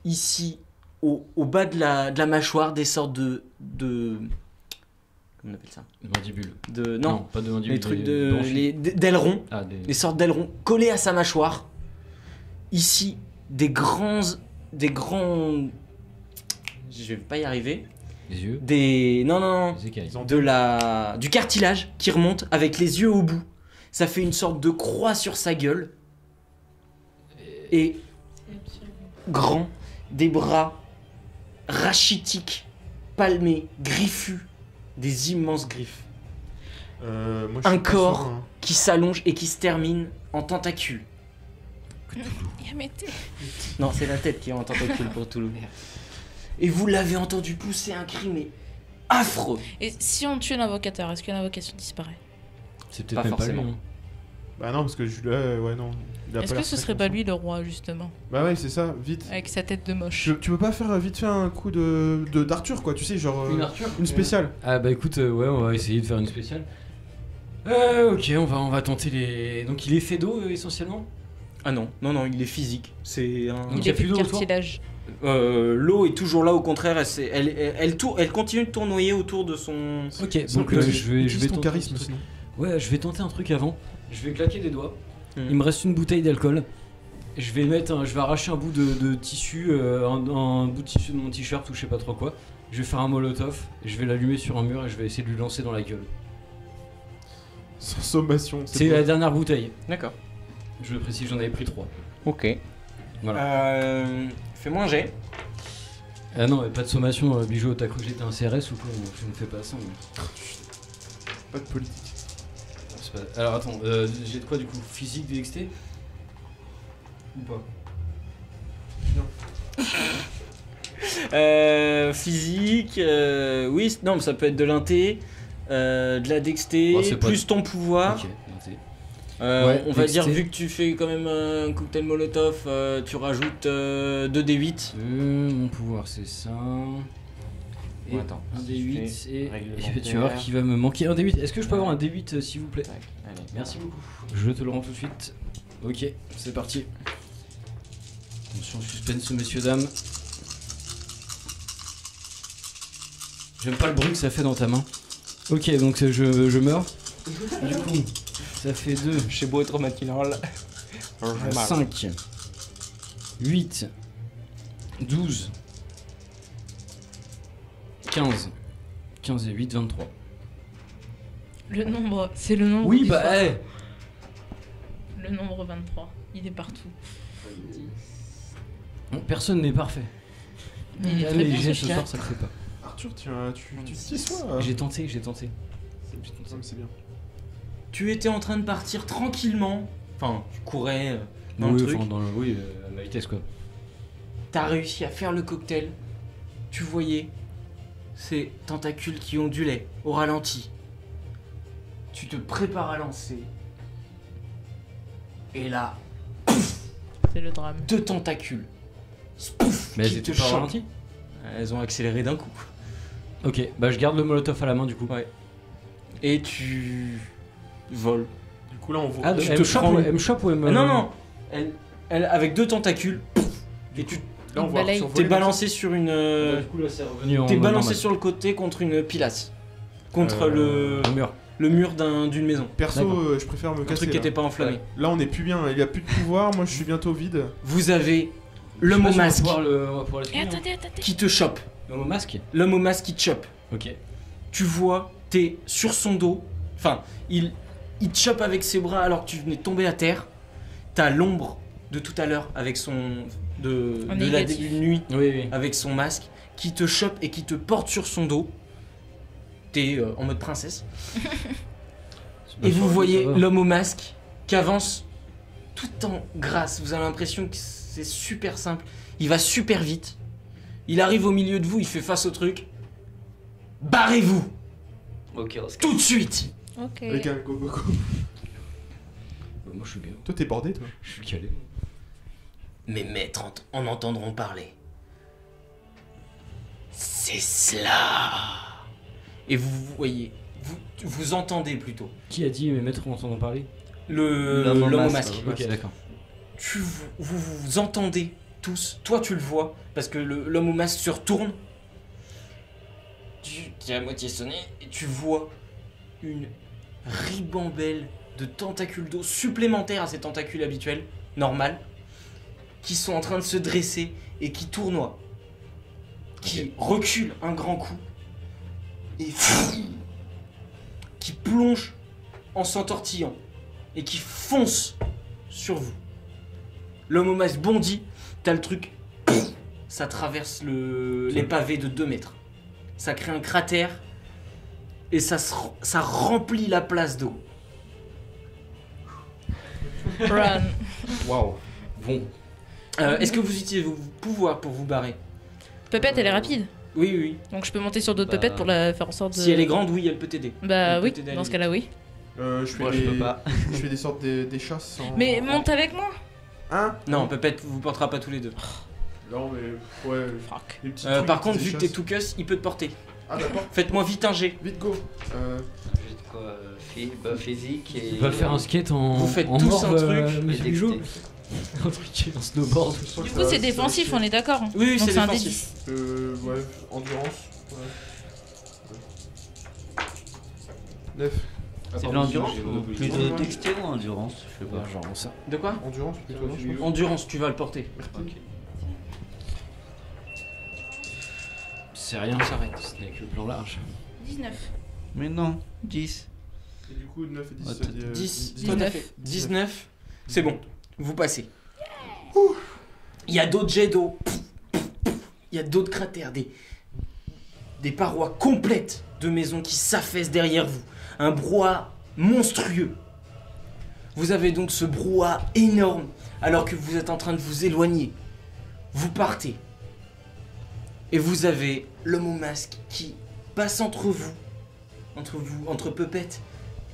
ici au bas de la mâchoire, des sortes de comment on appelle ça? Mandibule. Non, pas de mandibule. les trucs des branchies. d'ailerons. Ah, des. Les sortes d'ailerons collés à sa mâchoire. Ici, des grands. Je vais pas y arriver. Des yeux. Non. Des écailles. Du cartilage qui remonte avec les yeux au bout. Ça fait une sorte de croix sur sa gueule. Et grand, des bras rachitiques, palmés, griffus, des immenses griffes. Moi, je Un suis pas corps. sûr, hein. Qui s'allonge et qui se termine en tentacule. Yamete. Non, c'est la tête qui est en tentacule pour Toulouse. Et vous l'avez entendu pousser un cri, mais affreux. Et si on tue l'invocateur, est-ce que l'invocation disparaît? C'est Pas peut-être même pas lui. forcément. Hein. Bah non, parce que je ouais, non. Il a Est-ce pas que l'air ce très serait pas conscient. lui le roi, justement? Bah ouais, c'est ça, vite. Avec sa tête de moche. Tu peux pas faire vite fait un coup d'Arthur, quoi, tu sais, genre. Arthur. Une spéciale. Ah bah écoute, ouais, on va essayer de faire une spéciale. Ok, on va tenter les. Donc il est fait d'eau essentiellement. Ah non, il est physique. C'est un... Donc, Il y a est plus plus de d'eau autour cartilage. L'eau est toujours là, au contraire, elle continue de tournoyer autour de son... Ok, Sinon, donc utilise- je vais utilise ton tenter un charisme truc. sinon. Ouais, je vais tenter un truc avant. Je vais claquer des doigts. Mhm. Il me reste une bouteille d'alcool. Je vais arracher un bout de tissu, un bout de tissu de mon t-shirt ou je sais pas trop quoi. Je vais faire un molotov, et je vais l'allumer sur un mur et je vais essayer de lui lancer dans la gueule. Sans sommation. C'est la dernière bouteille. D'accord. Je le précise, j'en avais pris 3. Ok. Voilà. Fais-moi un jet. Ah non, pas de sommation, Bijou, t'as cru que j'étais un CRS ou quoi? Je ne fais pas ça. Mais... Pas de politique. Bon, c'est pas... Alors attends, j'ai de quoi du coup? Physique, dexté? Ou pas? Physique, oui, non, mais ça peut être de l'inté, de la dexté, Oh, c'est pas- plus ton pouvoir. Ok, noté. On va dexté. dire, vu que tu fais quand même un cocktail molotov, tu rajoutes 2d8. Mon pouvoir c'est ça. Et Bon, attends, un si D8 je fais et réglementaire. tu vas voir qu'il va me manquer un D8. Est-ce que je peux avoir un D8 s'il vous plaît? Tac, allez. Merci beaucoup. Je te le rends tout de suite. Ok, c'est parti. Attention, suspense messieurs dames. J'aime pas le bruit que ça fait dans ta main. Ok, donc je meurs. Du coup, ça fait 2, Chez beau être matinal. 5, 8, 12, 15. 15 et 8, 23. Le nombre, c'est le nombre. Oui, du bah, soir. eh. Le nombre 23, il est partout. Bon, personne n'est parfait. Mais il est Ah, très les bien, jets ce ce chat. soir, ça le fait pas. Arthur, tu t'y sois. J'ai tenté. Non, mais c'est bien. Tu étais en train de partir tranquillement. Enfin, tu courais dans Oui, le truc. enfin, à ma vitesse quoi. T'as réussi à faire le cocktail. Tu voyais ces tentacules qui ondulaient au ralenti. Tu te prépares à lancer. Et là, C'est le drame. 2 tentacules. Spouf, Mais qui elles te étaient pas chopent. ralenties. Elles ont accéléré d'un coup. Ok, bah je garde le molotov à la main du coup. Ouais. Et tu voles. Du coup, là, on voit. Ah, Je elle te me chope prends ou une- elle me chope ou elle me... Non, non. Elle avec 2 tentacules. Et tu Là, on voit Balaye. Arthur t'es voler, balancé sur une. Bah, du coup là c'est revenu en T'es mode balancé normal. sur le côté contre une pilasse. Contre Le mur. le mur d'une maison. Perso, D'accord. je préfère me Un casser. truc qui là. était pas enflammé. Là, on est plus bien. Il y a plus de pouvoir. Moi, je suis bientôt vide. Vous avez Je sais l'homme pas au si on va masque pouvoir on va pouvoir le Et trouver, hein. attendez. qui te chope. L'homme au masque. L'homme au masque qui te chope. Ok. Tu vois, t'es sur son dos. Enfin, il te chope avec ses bras alors que tu venais de tomber à terre. T'as l'ombre de tout à l'heure avec son. de En la négatif. début de nuit Oui. avec son masque qui te chope et qui te porte sur son dos. T'es en mode princesse. Et vous voyez l'homme au masque qui avance tout en grâce. Vous avez l'impression que c'est super simple. Il va super vite. Il arrive au milieu de vous, il fait face au truc. Barrez-vous Ok, on se tout de suite. Ok. Avec un go. Bah, moi je suis bien. Toi, t'es bordé, toi. Je suis calé. Mes maîtres en entendront parler. C'est cela. Et vous voyez, vous entendez plutôt Qui a dit mes maîtres entendant parler? l'homme au masque. masque. Ok, d'accord. Vous entendez tous. Toi, tu le vois parce que l'homme au masque se retourne. Tu es à moitié sonné et tu vois une ribambelle de tentacules d'eau supplémentaires à ces tentacules habituels, normales, qui sont en train de se dresser et qui tournoient, qui reculent un grand coup et qui plongent en s'entortillant et qui foncent sur vous. L'homme au masque bondit, t'as le truc, ça traverse les pavés de 2 mètres. Ça crée un cratère et ça remplit la place d'eau. Run. Waouh. Bon. Est-ce que vous utilisez vos pouvoirs pour vous barrer? Pepette, elle est rapide. Oui, oui. Donc je peux monter sur d'autres Bah, pepettes pour la faire en sorte de. Si elle est grande, oui, elle peut t'aider. Bah elle peut oui, t'aider à dans aller ce cas-là, oui. Je fais Moi, des... je peux pas. je fais des sortes des chasses. Mais monte avec moi. Hein? Non, peut-être vous portera pas tous les deux. Non, mais. Ouais. Fuck. Des petits Par trucs, contre, des vu que t'es chasses. tout cuss, il peut te porter. Ah, d'accord. Faites-moi vite un jet. Vite, go. Juste quoi, physique et. On va faire un skate en. Vous faites en tous morve, un truc, et Monsieur Bijou. dextérité. Un truc en snowboard. Du coup, c'est défensif, on est d'accord. Oui, oui, Donc c'est c'est un défensif. D10. Ouais, endurance. Ouais. 9. C'est de l'endurance ou plus de dexté ou endurance? Je sais pas. Genre ça. De quoi? Endurance plutôt. je pense. Endurance, tu vas le porter. Ok. C'est rien. On s'arrête. Ce n'est que le plan large. 19. Mais non, 10. Et du coup, 9 et 10, Ouais, ça dit, 10, 19. tout à fait. 19, c'est bon. Vous passez. Il y a d'autres jets d'eau. Il y a d'autres cratères, des parois complètes de maisons qui s'affaissent derrière vous. Un brouhaha monstrueux. Vous avez donc ce brouhaha énorme alors que vous êtes en train de vous éloigner. Vous partez. Et vous avez l'homme au masque qui passe entre vous, entre Pepette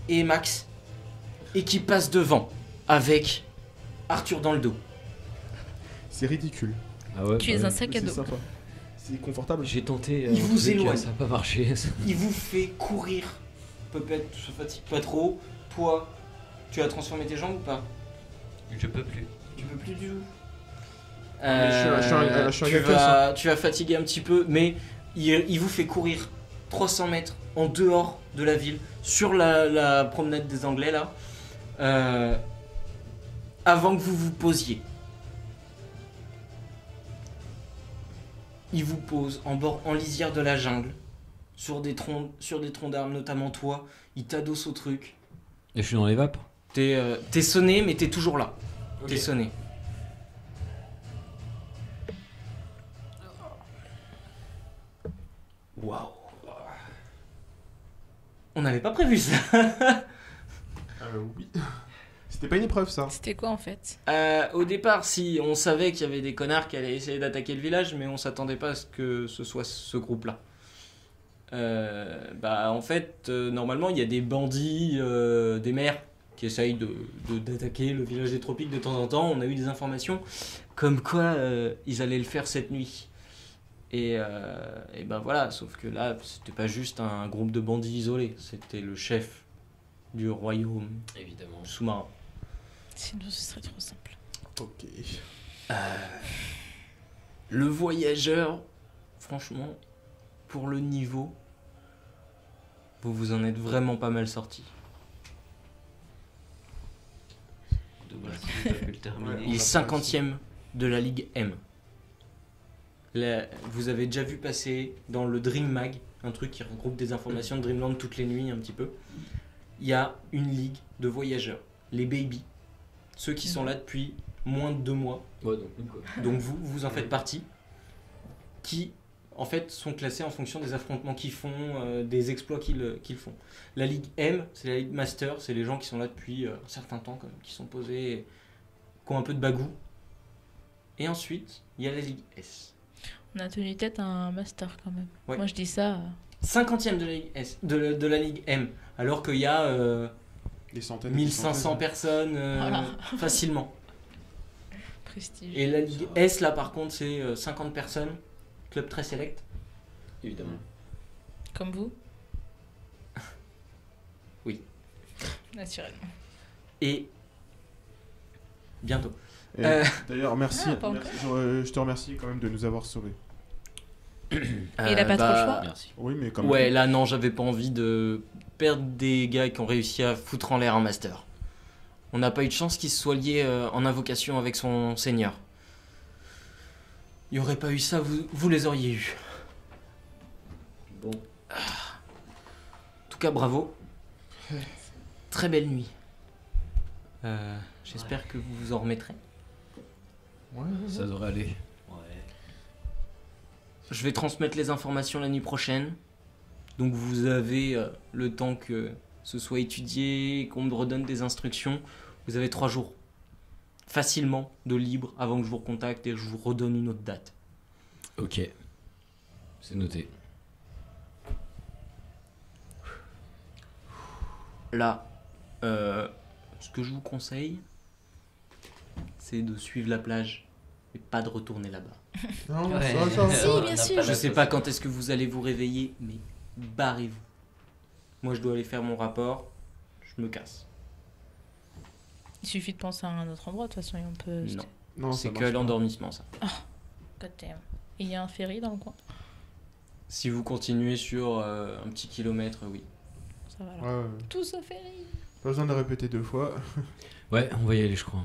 et Max, et qui passe devant avec Arthur dans le dos. C'est ridicule. Ah ouais. Tu es un sac à C'est dos. sympa. C'est confortable. J'ai tenté. Il un vous truc, éloigne. Ça n'a pas marché. Il vous fait courir. Pepette se fatigue pas trop. Toi, tu as transformé tes jambes ou pas? Je peux plus. Tu peux plus du tout. Je suis un gars tu vas fatiguer un petit peu, mais il vous fait courir 300 mètres en dehors de la ville, sur la promenade des Anglais là, avant que vous vous posiez. Il vous pose en lisière de la jungle, sur des troncs d'arbres, notamment toi. Il t'adosse au truc. Et je suis dans les vapes. T'es sonné, mais t'es toujours là. T'es sonné. Waouh. On n'avait pas prévu ça. Oui. C'était pas une épreuve ça. C'était quoi en fait? Au départ, si on savait qu'il y avait des connards qui allaient essayer d'attaquer le village, mais on s'attendait pas à ce que ce soit ce groupe-là. En fait, normalement, il y a des bandits, des maires qui essayent d'attaquer le village des tropiques de temps en temps. On a eu des informations comme quoi ils allaient le faire cette nuit. Et ben voilà, sauf que là, c'était pas juste un groupe de bandits isolés, c'était le chef du royaume Évidemment. sous-marin. Sinon, ce serait trop simple. Ok. Le voyageur, franchement, pour le niveau, vous vous en êtes vraiment pas mal sorti. Dommage si j'ai pas pu le terminer. Ouais. Il est 50e de la Ligue M. Là, vous avez déjà vu passer dans le Dream Mag, un truc qui regroupe des informations de Dreamland toutes les nuits un petit peu. Il y a une ligue de voyageurs, les Baby, ceux qui sont là depuis moins de 2 mois. Ouais, donc une quoi. Donc vous en faites partie, qui en fait sont classés en fonction des affrontements qu'ils font, des exploits qu'ils font. La Ligue M, c'est la Ligue Master, c'est les gens qui sont là depuis un certain temps, quand même, qui sont posés, qui ont un peu de bagou. Et ensuite, il y a la Ligue S. On a tenu tête à un master quand même. Ouais. Moi je dis ça. 50e de la Ligue S, de la Ligue M, alors qu'il y a Des centaines. 1500 personnes Voilà. facilement. Prestige. Et la Ligue S, là par contre, c'est 50 personnes, club très select. Évidemment. Comme vous? Oui. Naturellement. Et bientôt. Et D'ailleurs, merci. Ah, pas encore. Je te remercie quand même de nous avoir sauvés. Et il a pas trop le choix. Merci. Oui, mais comme. Ouais, là non, j'avais pas envie de perdre des gars qui ont réussi à foutre en l'air un master. On n'a pas eu de chance qu'il se soit lié en invocation avec son seigneur. Il n'y aurait pas eu ça, vous les auriez eus. Bon. En tout cas, bravo. Très belle nuit. J'espère que vous vous en remettrez. Ouais. Ça devrait aller. Ouais. Je vais transmettre les informations la nuit prochaine. Donc vous avez le temps que ce soit étudié, qu'on me redonne des instructions. Vous avez 3 jours facilement de libre avant que je vous recontacte et que je vous redonne une autre date. Ok. C'est noté. Là, ce que je vous conseille, c'est de suivre la plage et pas de retourner là-bas. Non, Ouais. ça. Si, On bien n'a sûr. pas Je la sais pas possibilité. quand est-ce que vous allez vous réveiller, mais barrez-vous. Moi, je dois aller faire mon rapport. Je me casse. Il suffit de penser à un autre endroit, de toute façon, et on peut. Non, Non, ça c'est que marche pas. l'endormissement, ça. God damn. Et il y a un ferry dans le coin. Si vous continuez sur un petit kilomètre, oui. Ça va alors. Ouais, ouais. Tout ce ferry. Pas besoin de répéter 2 fois. Ouais, on va y aller, je crois.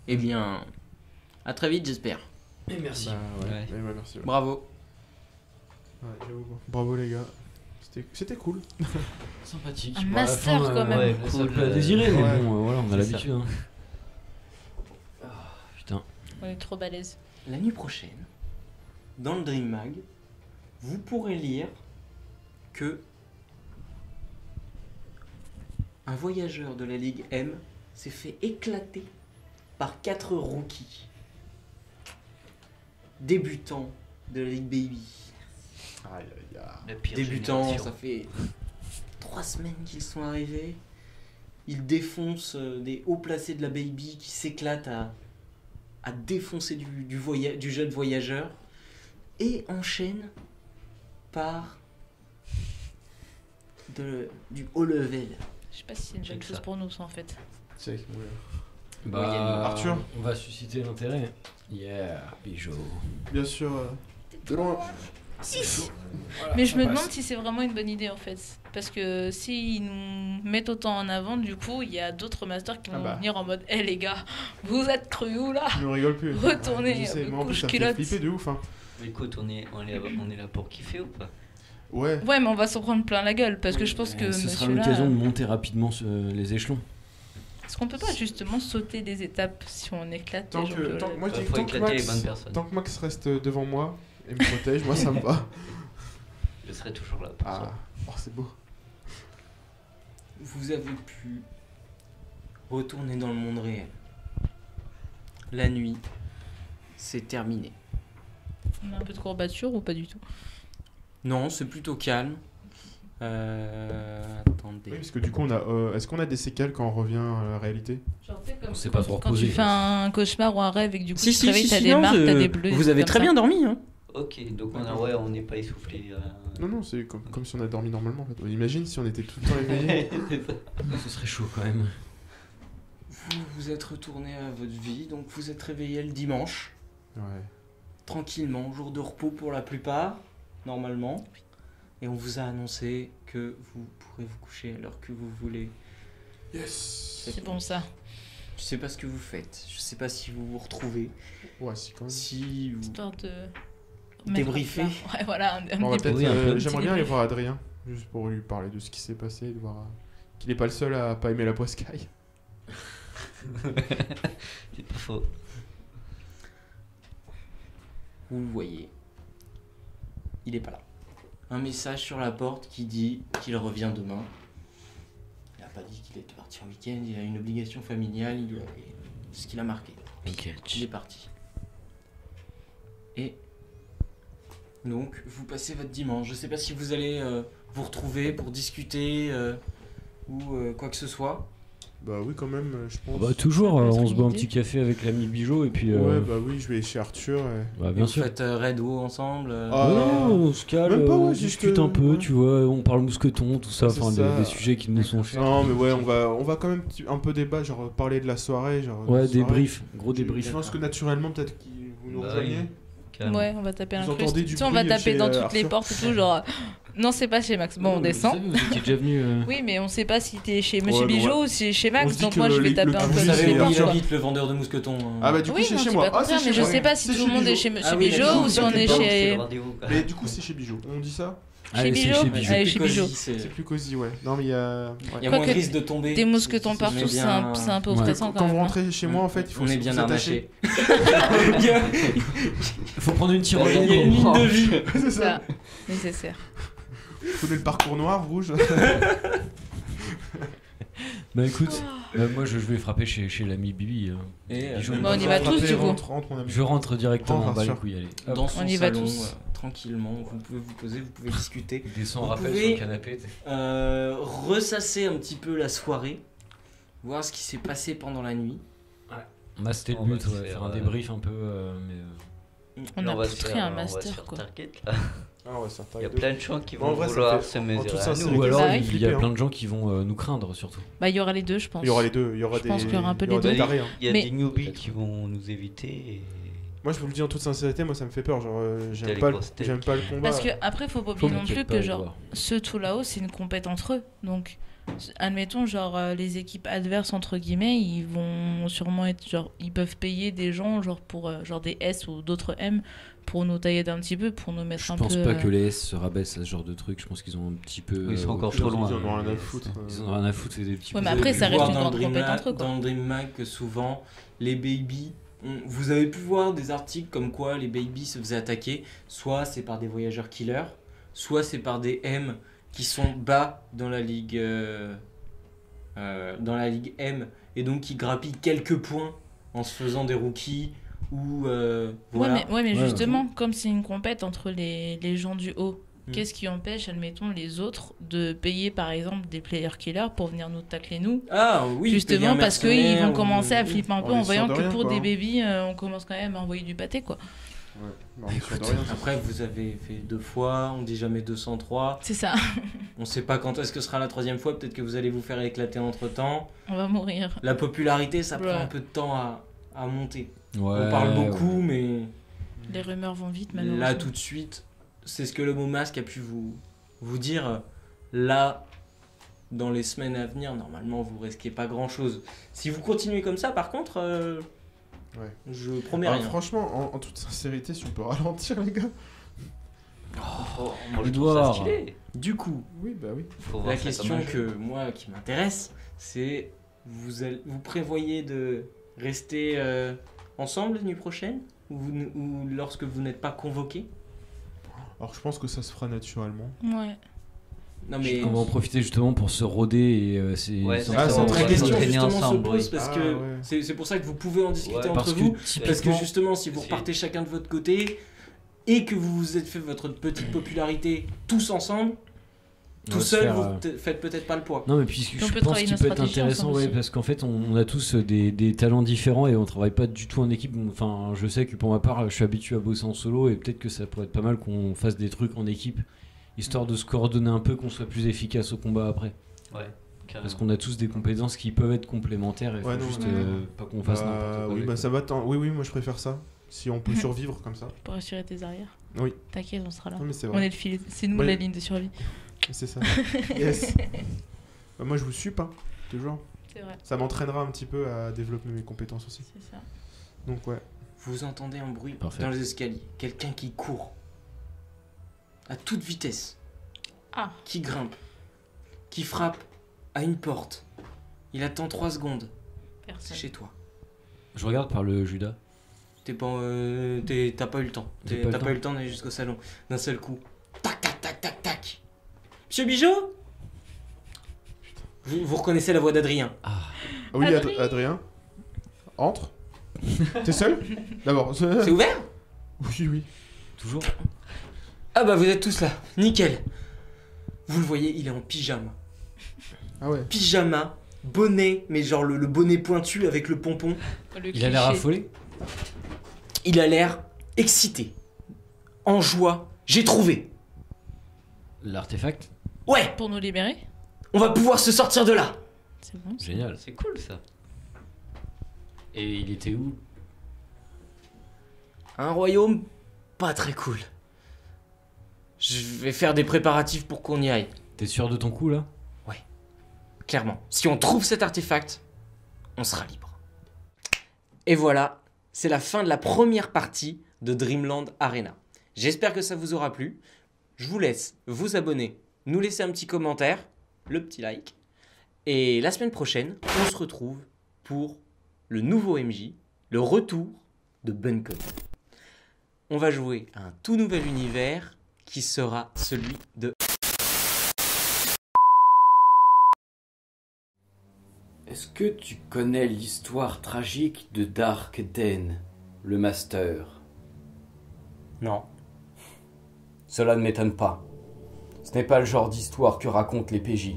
Eh bien, à très vite, j'espère. Et merci. Bah, ouais. Ouais. Ouais, merci. Ouais. Bravo. Ouais, j'avoue. Bravo les gars. C'était cool. Sympathique. Un Bon, à la master, fin, quand même. Ouais, Ça cool. peut à désirer, mais Ouais. bon, voilà, on a C'est l'habitude. Hein. Putain. On est trop balèze. La nuit prochaine, dans le Dream Mag, vous pourrez lire que un voyageur de la Ligue M s'est fait éclater par 4 rookies débutants de la Ligue Baby. Aïe aïe aïe. La pire Débutants, génération. ça fait 3 semaines qu'ils sont arrivés. Ils défoncent des hauts placés de la Baby qui s'éclatent à défoncer du jeune voyageur et enchaînent par du haut level. Je sais pas si c'est une bonne que chose ça. pour nous, ça, en fait. C'est ouais. Bah, Arthur. on va susciter l'intérêt. Yeah, bijou. Bien sûr. De loin. Mais je me demande si c'est vraiment une bonne idée en fait. Parce que s'ils nous mettent autant en avant, du coup, il y a d'autres masters qui vont venir en mode hé les gars, vous êtes crus où là? Je ne rigole plus. Retournez, Je sais, mais en plus, couche ça fait culotte. flipper de ouf. Hein. Écoute, on est là pour kiffer ou pas? Ouais. Ouais, mais on va s'en prendre plein la gueule parce que je pense que ce sera monsieur là. l'occasion de monter rapidement les échelons. Est-ce qu'on peut pas justement sauter des étapes si on éclate Tant les gens que, moi, je dis que Faut tant que éclater les bonnes Max, personnes. tant que Max reste devant moi et me protège, moi ça me va. Je serai toujours là pour Ah, ça. oh, c'est beau. Vous avez pu retourner dans le monde réel. La nuit, c'est terminé. On a un peu de courbature ou pas du tout? Non, c'est plutôt calme. Attendez. Oui, parce que du coup, est-ce qu'on a des séquelles quand on revient à la réalité? Genre, tu sais, comme On s'est pas trop quand reposé. tu fais un cauchemar ou un rêve et que du coup tu te réveilles, t'as des non, marques, t'as des bleus. Vous avez comme très ça. bien dormi, hein. Ok, donc on n'est pas essoufflé. Non, non, c'est comme si on a dormi normalement. En fait. Imagine si on était tout le temps éveillé. Ce serait chaud quand même. Vous vous êtes retourné à votre vie, donc vous êtes réveillé le dimanche, Ouais. tranquillement, jour de repos pour la plupart, normalement. Et on vous a annoncé que vous pourrez vous coucher à l'heure que vous voulez. Yes. C'est bon ça. Je sais pas ce que vous faites, je sais pas si vous vous retrouvez, Ouais, si quand même. si vous... Histoire de. Débriefer. mettre à plat. Ouais, voilà, un On va petit peut-être, Oui, un peu. j'aimerais bien aller débrief. voir Adrien, juste pour lui parler de ce qui s'est passé, de voir qu'il n'est pas le seul à pas aimer la poiscaille. C'est pas faux. Vous le voyez. Il est pas là. Un message sur la porte qui dit qu'il revient demain. Il a pas dit qu'il était parti en week-end, il a une obligation familiale, il doit... C'est ce qu'il a marqué. Ok. Il est parti. Et donc, vous passez votre dimanche. Je sais pas si vous allez vous retrouver pour discuter ou quoi que ce soit. Bah oui, quand même, je pense. Bah toujours, Ça peut être on une se boit un idée. petit café avec l'ami Bijot et puis... Ouais, bah oui, je vais chez Arthur. bah, Et bien vous sûr. faites Red Ho ensemble. Ah, non, on se calme, même pas, ouais, on juste, discute un peu, ouais. tu vois, on parle mousqueton, tout ça, C'est enfin ça. des sujets qui nous sont chers. Non, mais ouais, on va quand même un peu débattre, genre parler de la soirée. Genre, Ouais, de soirée. débrief, gros Je débrief. pense que naturellement, peut-être que vous nous Bah rejoignez. oui. Carrément. Ouais, on va taper Vous un entendez du Tu sais, on va bruit taper chez, dans toutes les Arthur portes et tout, genre. Non, c'est pas chez Max. Bon, on Vous descend. savez, vous étiez déjà venu... Oui, mais on sait pas si t'es chez Monsieur Ouais, mais Bijot ouais. ou si chez On Max, se dit donc que moi je vais le taper un cul peu Vous Oui, dans savez toutes les où portes. il quoi. habite, le vendeur de mousquetons. Ah bah du coup, Oui, c'est non, chez c'est moi. pas Ah, c'est contraire, chez mais je moi. sais pas si C'est tout le monde Bijou. est chez Monsieur Ah oui, Bijot d'accord. ou si on est C'est le chez. rendez-vous, quoi. Mais du coup, c'est chez Bijou. On dit ça? Allez, c'est Bijot chez Bijou. Allez, chez Bijou. C'est plus cosy, ouais. Non, mais il y a. Il y Ouais. a Quoi moins que de risque de tomber. Des mousquetons On est partout, c'est bien- un peu Ouais. oppressant Quand quand vous même. rentrez chez moi, en fait, il faut On est bien s'attacher. arnaché. Faut prendre une Il tyrolienne. y a une ligne de vie. C'est Ça, ça. nécessaire. Vous connaissez le parcours noir, rouge. Bah écoute, moi je vais frapper chez l'ami Bibi. Et Bijou. Bon, on y va tous, du coup. Rentre, mon ami. Je rentre directement, Rentre, bah les Arthur. couilles, allez. Hop. dans son On y va salon, tous. tranquillement, vous pouvez vous poser, vous pouvez discuter. Descends Vous Raphaël pouvez- sur le canapé. Ressasser un petit peu la soirée, voir ce qui s'est passé pendant la nuit. Bah c'était le On va but, se ouais, faire un débrief un peu, mais... On Là, a va se poutré faire- un on va master, se faire quoi. target, là. Ah ouais, certain. Il y a plein de gens qui En vont vrai, ça vouloir fait- se en mesurer tout à sincérité, nous. Ou alors Bah oui. il y flipper, a hein. plein de gens qui vont nous craindre surtout. Bah, il y aura les deux, je pense. Il y aura les deux. Il y aura Je des. pense qu'il y aura un peu il y aura les des deux. tarés, hein. Il y a Mais- des newbies qui vont nous éviter. Et... Moi, je vous le dis en toute sincérité, moi, ça me fait peur. Genre, T'as j'aime les pas, grosses têtes. j'aime pas le combat. Parce que après, faut pas oublier non plus T'inquiète que pas, genre Edouard. ceux tout là-haut, c'est une compète entre eux. Donc, admettons, genre les équipes adverses entre guillemets, ils vont sûrement être genre, ils peuvent payer des gens genre pour genre des S ou d'autres M pour nous tailler d'un petit peu, pour nous mettre Je un pense peu. pas que les S se rabaissent à ce genre de truc, je pense qu'ils ont un petit peu... Ils sont encore Ils trop loin. en ont rien à foutre. Ils en ont rien à foutre, c'est des petits... Ouais, mais Vous après, avez ça pu reste voir une dans grande le Dream compète Mag- entre eux, quoi. Dans le Dream Mag que souvent, les babies... Vous avez pu voir des articles comme quoi les babies se faisaient attaquer. Soit c'est par des voyageurs killers, soit c'est par des M qui sont bas dans la ligue M et donc qui grappillent quelques points en se faisant des rookies ou voilà. Ouais, mais Ouais, justement, comme c'est une compète entre les gens du haut, Mm. qu'est-ce qui empêche, admettons, les autres de payer par exemple des player killers pour venir nous tacler nous? Ah oui, payer Justement un parce qu'ils mercenaire vont commencer à ou- flipper un peu on est en sûr voyant de que rien, pour quoi, des hein. babies, on commence quand même à envoyer du pâté, quoi. Ouais. Non, on est sûr de rien. Après, vous avez fait 2 fois, on dit jamais 203. C'est ça, On sait pas quand est-ce que sera la 3e fois, peut-être que vous allez vous faire éclater entre temps. on va mourir. La popularité, ça Ouais. prend un peu de temps à monter. Ouais, On parle beaucoup, mais Les rumeurs vont vite, là malheureusement. tout de suite, c'est ce que l'homme au masque a pu vous dire. Là, dans les semaines à venir, normalement, vous risquez pas grand-chose. Si vous continuez comme ça, par contre, Ouais. je promets Alors, rien. franchement, en toute sincérité, si on peut ralentir, les gars. Oh, moi je trouve ça Edouard. stylé. Du coup, Oui, bah oui. Faut voir la ça comme question un jeu. que moi qui m'intéresse, c'est vous prévoyez de rester ensemble la nuit prochaine ou lorsque vous n'êtes pas convoqué? Alors, je pense que ça se fera naturellement. Ouais. Non mais On va en profiter justement pour se roder et Ouais, c'est Ah, c'est la très question traîner justement ensemble, se pose oui. parce Ah, que ouais. c'est pour ça que vous pouvez en discuter Ouais, entre parce vous. que Parce que typiquement, justement, si vous Si. repartez chacun de votre côté et que vous vous êtes fait votre petite popularité tous ensemble, on tout va se seul, faire, vous faites peut-être pas le poids. Non mais puis on je peut pense travailler qu'il notre peut être stratégie intéressant ensemble ouais, aussi. parce qu'en fait on a tous des talents différents et on travaille pas du tout en équipe. Enfin je sais que pour ma part je suis habitué à bosser en solo et peut-être que ça pourrait être pas mal qu'on fasse des trucs en équipe histoire de se coordonner un peu, qu'on soit plus efficace au combat après. Ouais, carrément. Parce qu'on a tous des compétences qui peuvent être complémentaires et Ouais, faut non, juste mais- pas qu'on fasse n'importe quoi. oui, avec, bah quoi. ça va. Oui, moi je préfère ça. Si on peut survivre comme ça. Pour assurer tes arrières. Oui. T'inquiète, on sera là. Non, mais c'est On vrai. est le filet. C'est nous Ouais. la ligne de survie. C'est ça. Yes. Bah, moi je vous suis pas. Toujours. C'est vrai. Ça m'entraînera un petit peu à développer mes compétences aussi. C'est ça. Donc ouais. Vous entendez un bruit Parfait. dans les escaliers, quelqu'un qui court à toute vitesse, Ah. qui grimpe, qui frappe à une porte. Il attend 3 secondes, c'est Personne. chez toi. Je regarde par le Judas. T'as pas eu le temps. J'ai pas le T'as temps. pas eu le temps d'aller jusqu'au salon. D'un seul coup. Tac, tac, tac, tac, tac. Monsieur Bijot vous reconnaissez la voix d'Adrien. Ah oui, Adrien. Adrien. Entre. T'es seul D'abord. C'est ouvert? Oui, oui. Toujours. Ah bah vous êtes tous là. Nickel. Vous le voyez, il est en pyjama. Ah ouais. Pyjama, bonnet, mais genre le bonnet pointu avec le pompon. Le Il a l'air cliché. affolé. Il a l'air excité. En joie. J'ai trouvé. L'artefact. Ouais, Pour nous libérer. on va pouvoir se sortir de là. C'est bon. Génial. C'est cool ça. Et il était où? Un royaume pas très cool. Je vais faire des préparatifs pour qu'on y aille. T'es sûr de ton coup là? Clairement. Si on trouve cet artefact, on sera libre. Et voilà, c'est la fin de la première partie de Dreamland Arena. J'espère que ça vous aura plu. Je vous laisse vous abonner, nous laisser un petit commentaire, le petit like. Et la semaine prochaine, on se retrouve pour le nouveau MJ, le retour de Buncombe. On va jouer à un tout nouvel univers qui sera celui de... Est-ce que tu connais l'histoire tragique de Dark Den, le Master? Non. Cela ne m'étonne pas. Ce n'est pas le genre d'histoire que racontent les PJ.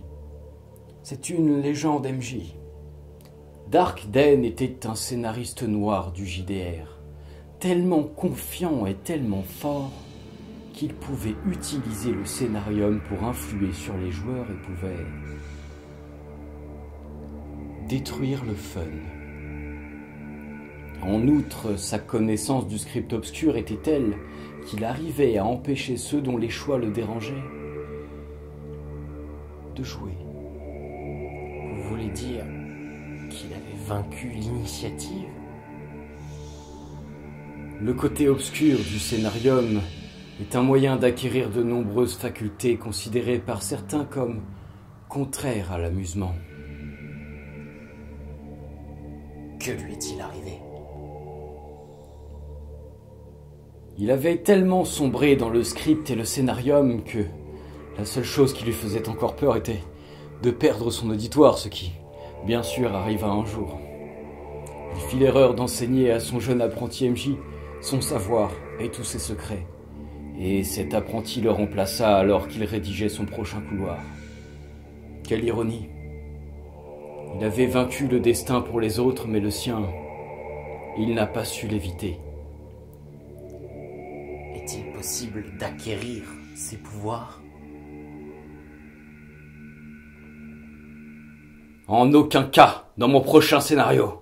C'est une légende MJ. Dark Den était un scénariste noir du JDR, tellement confiant et tellement fort qu'il pouvait utiliser le scénarium pour influer sur les joueurs et pouvait détruire le fun. En outre, sa connaissance du script obscur était telle qu'il arrivait à empêcher ceux dont les choix le dérangeaient de jouer. Vous voulez dire qu'il avait vaincu l'initiative? Le côté obscur du scénarium est un moyen d'acquérir de nombreuses facultés considérées par certains comme contraires à l'amusement. Que lui est-il arrivé? Il avait tellement sombré dans le script et le scénarium que la seule chose qui lui faisait encore peur était de perdre son auditoire, ce qui, bien sûr, arriva un jour. Il fit l'erreur d'enseigner à son jeune apprenti MJ son savoir et tous ses secrets, et cet apprenti le remplaça alors qu'il rédigeait son prochain couloir. Quelle ironie! Il avait vaincu le destin pour les autres, mais le sien, il n'a pas su l'éviter. Est-il possible d'acquérir ses pouvoirs? En aucun cas dans mon prochain scénario.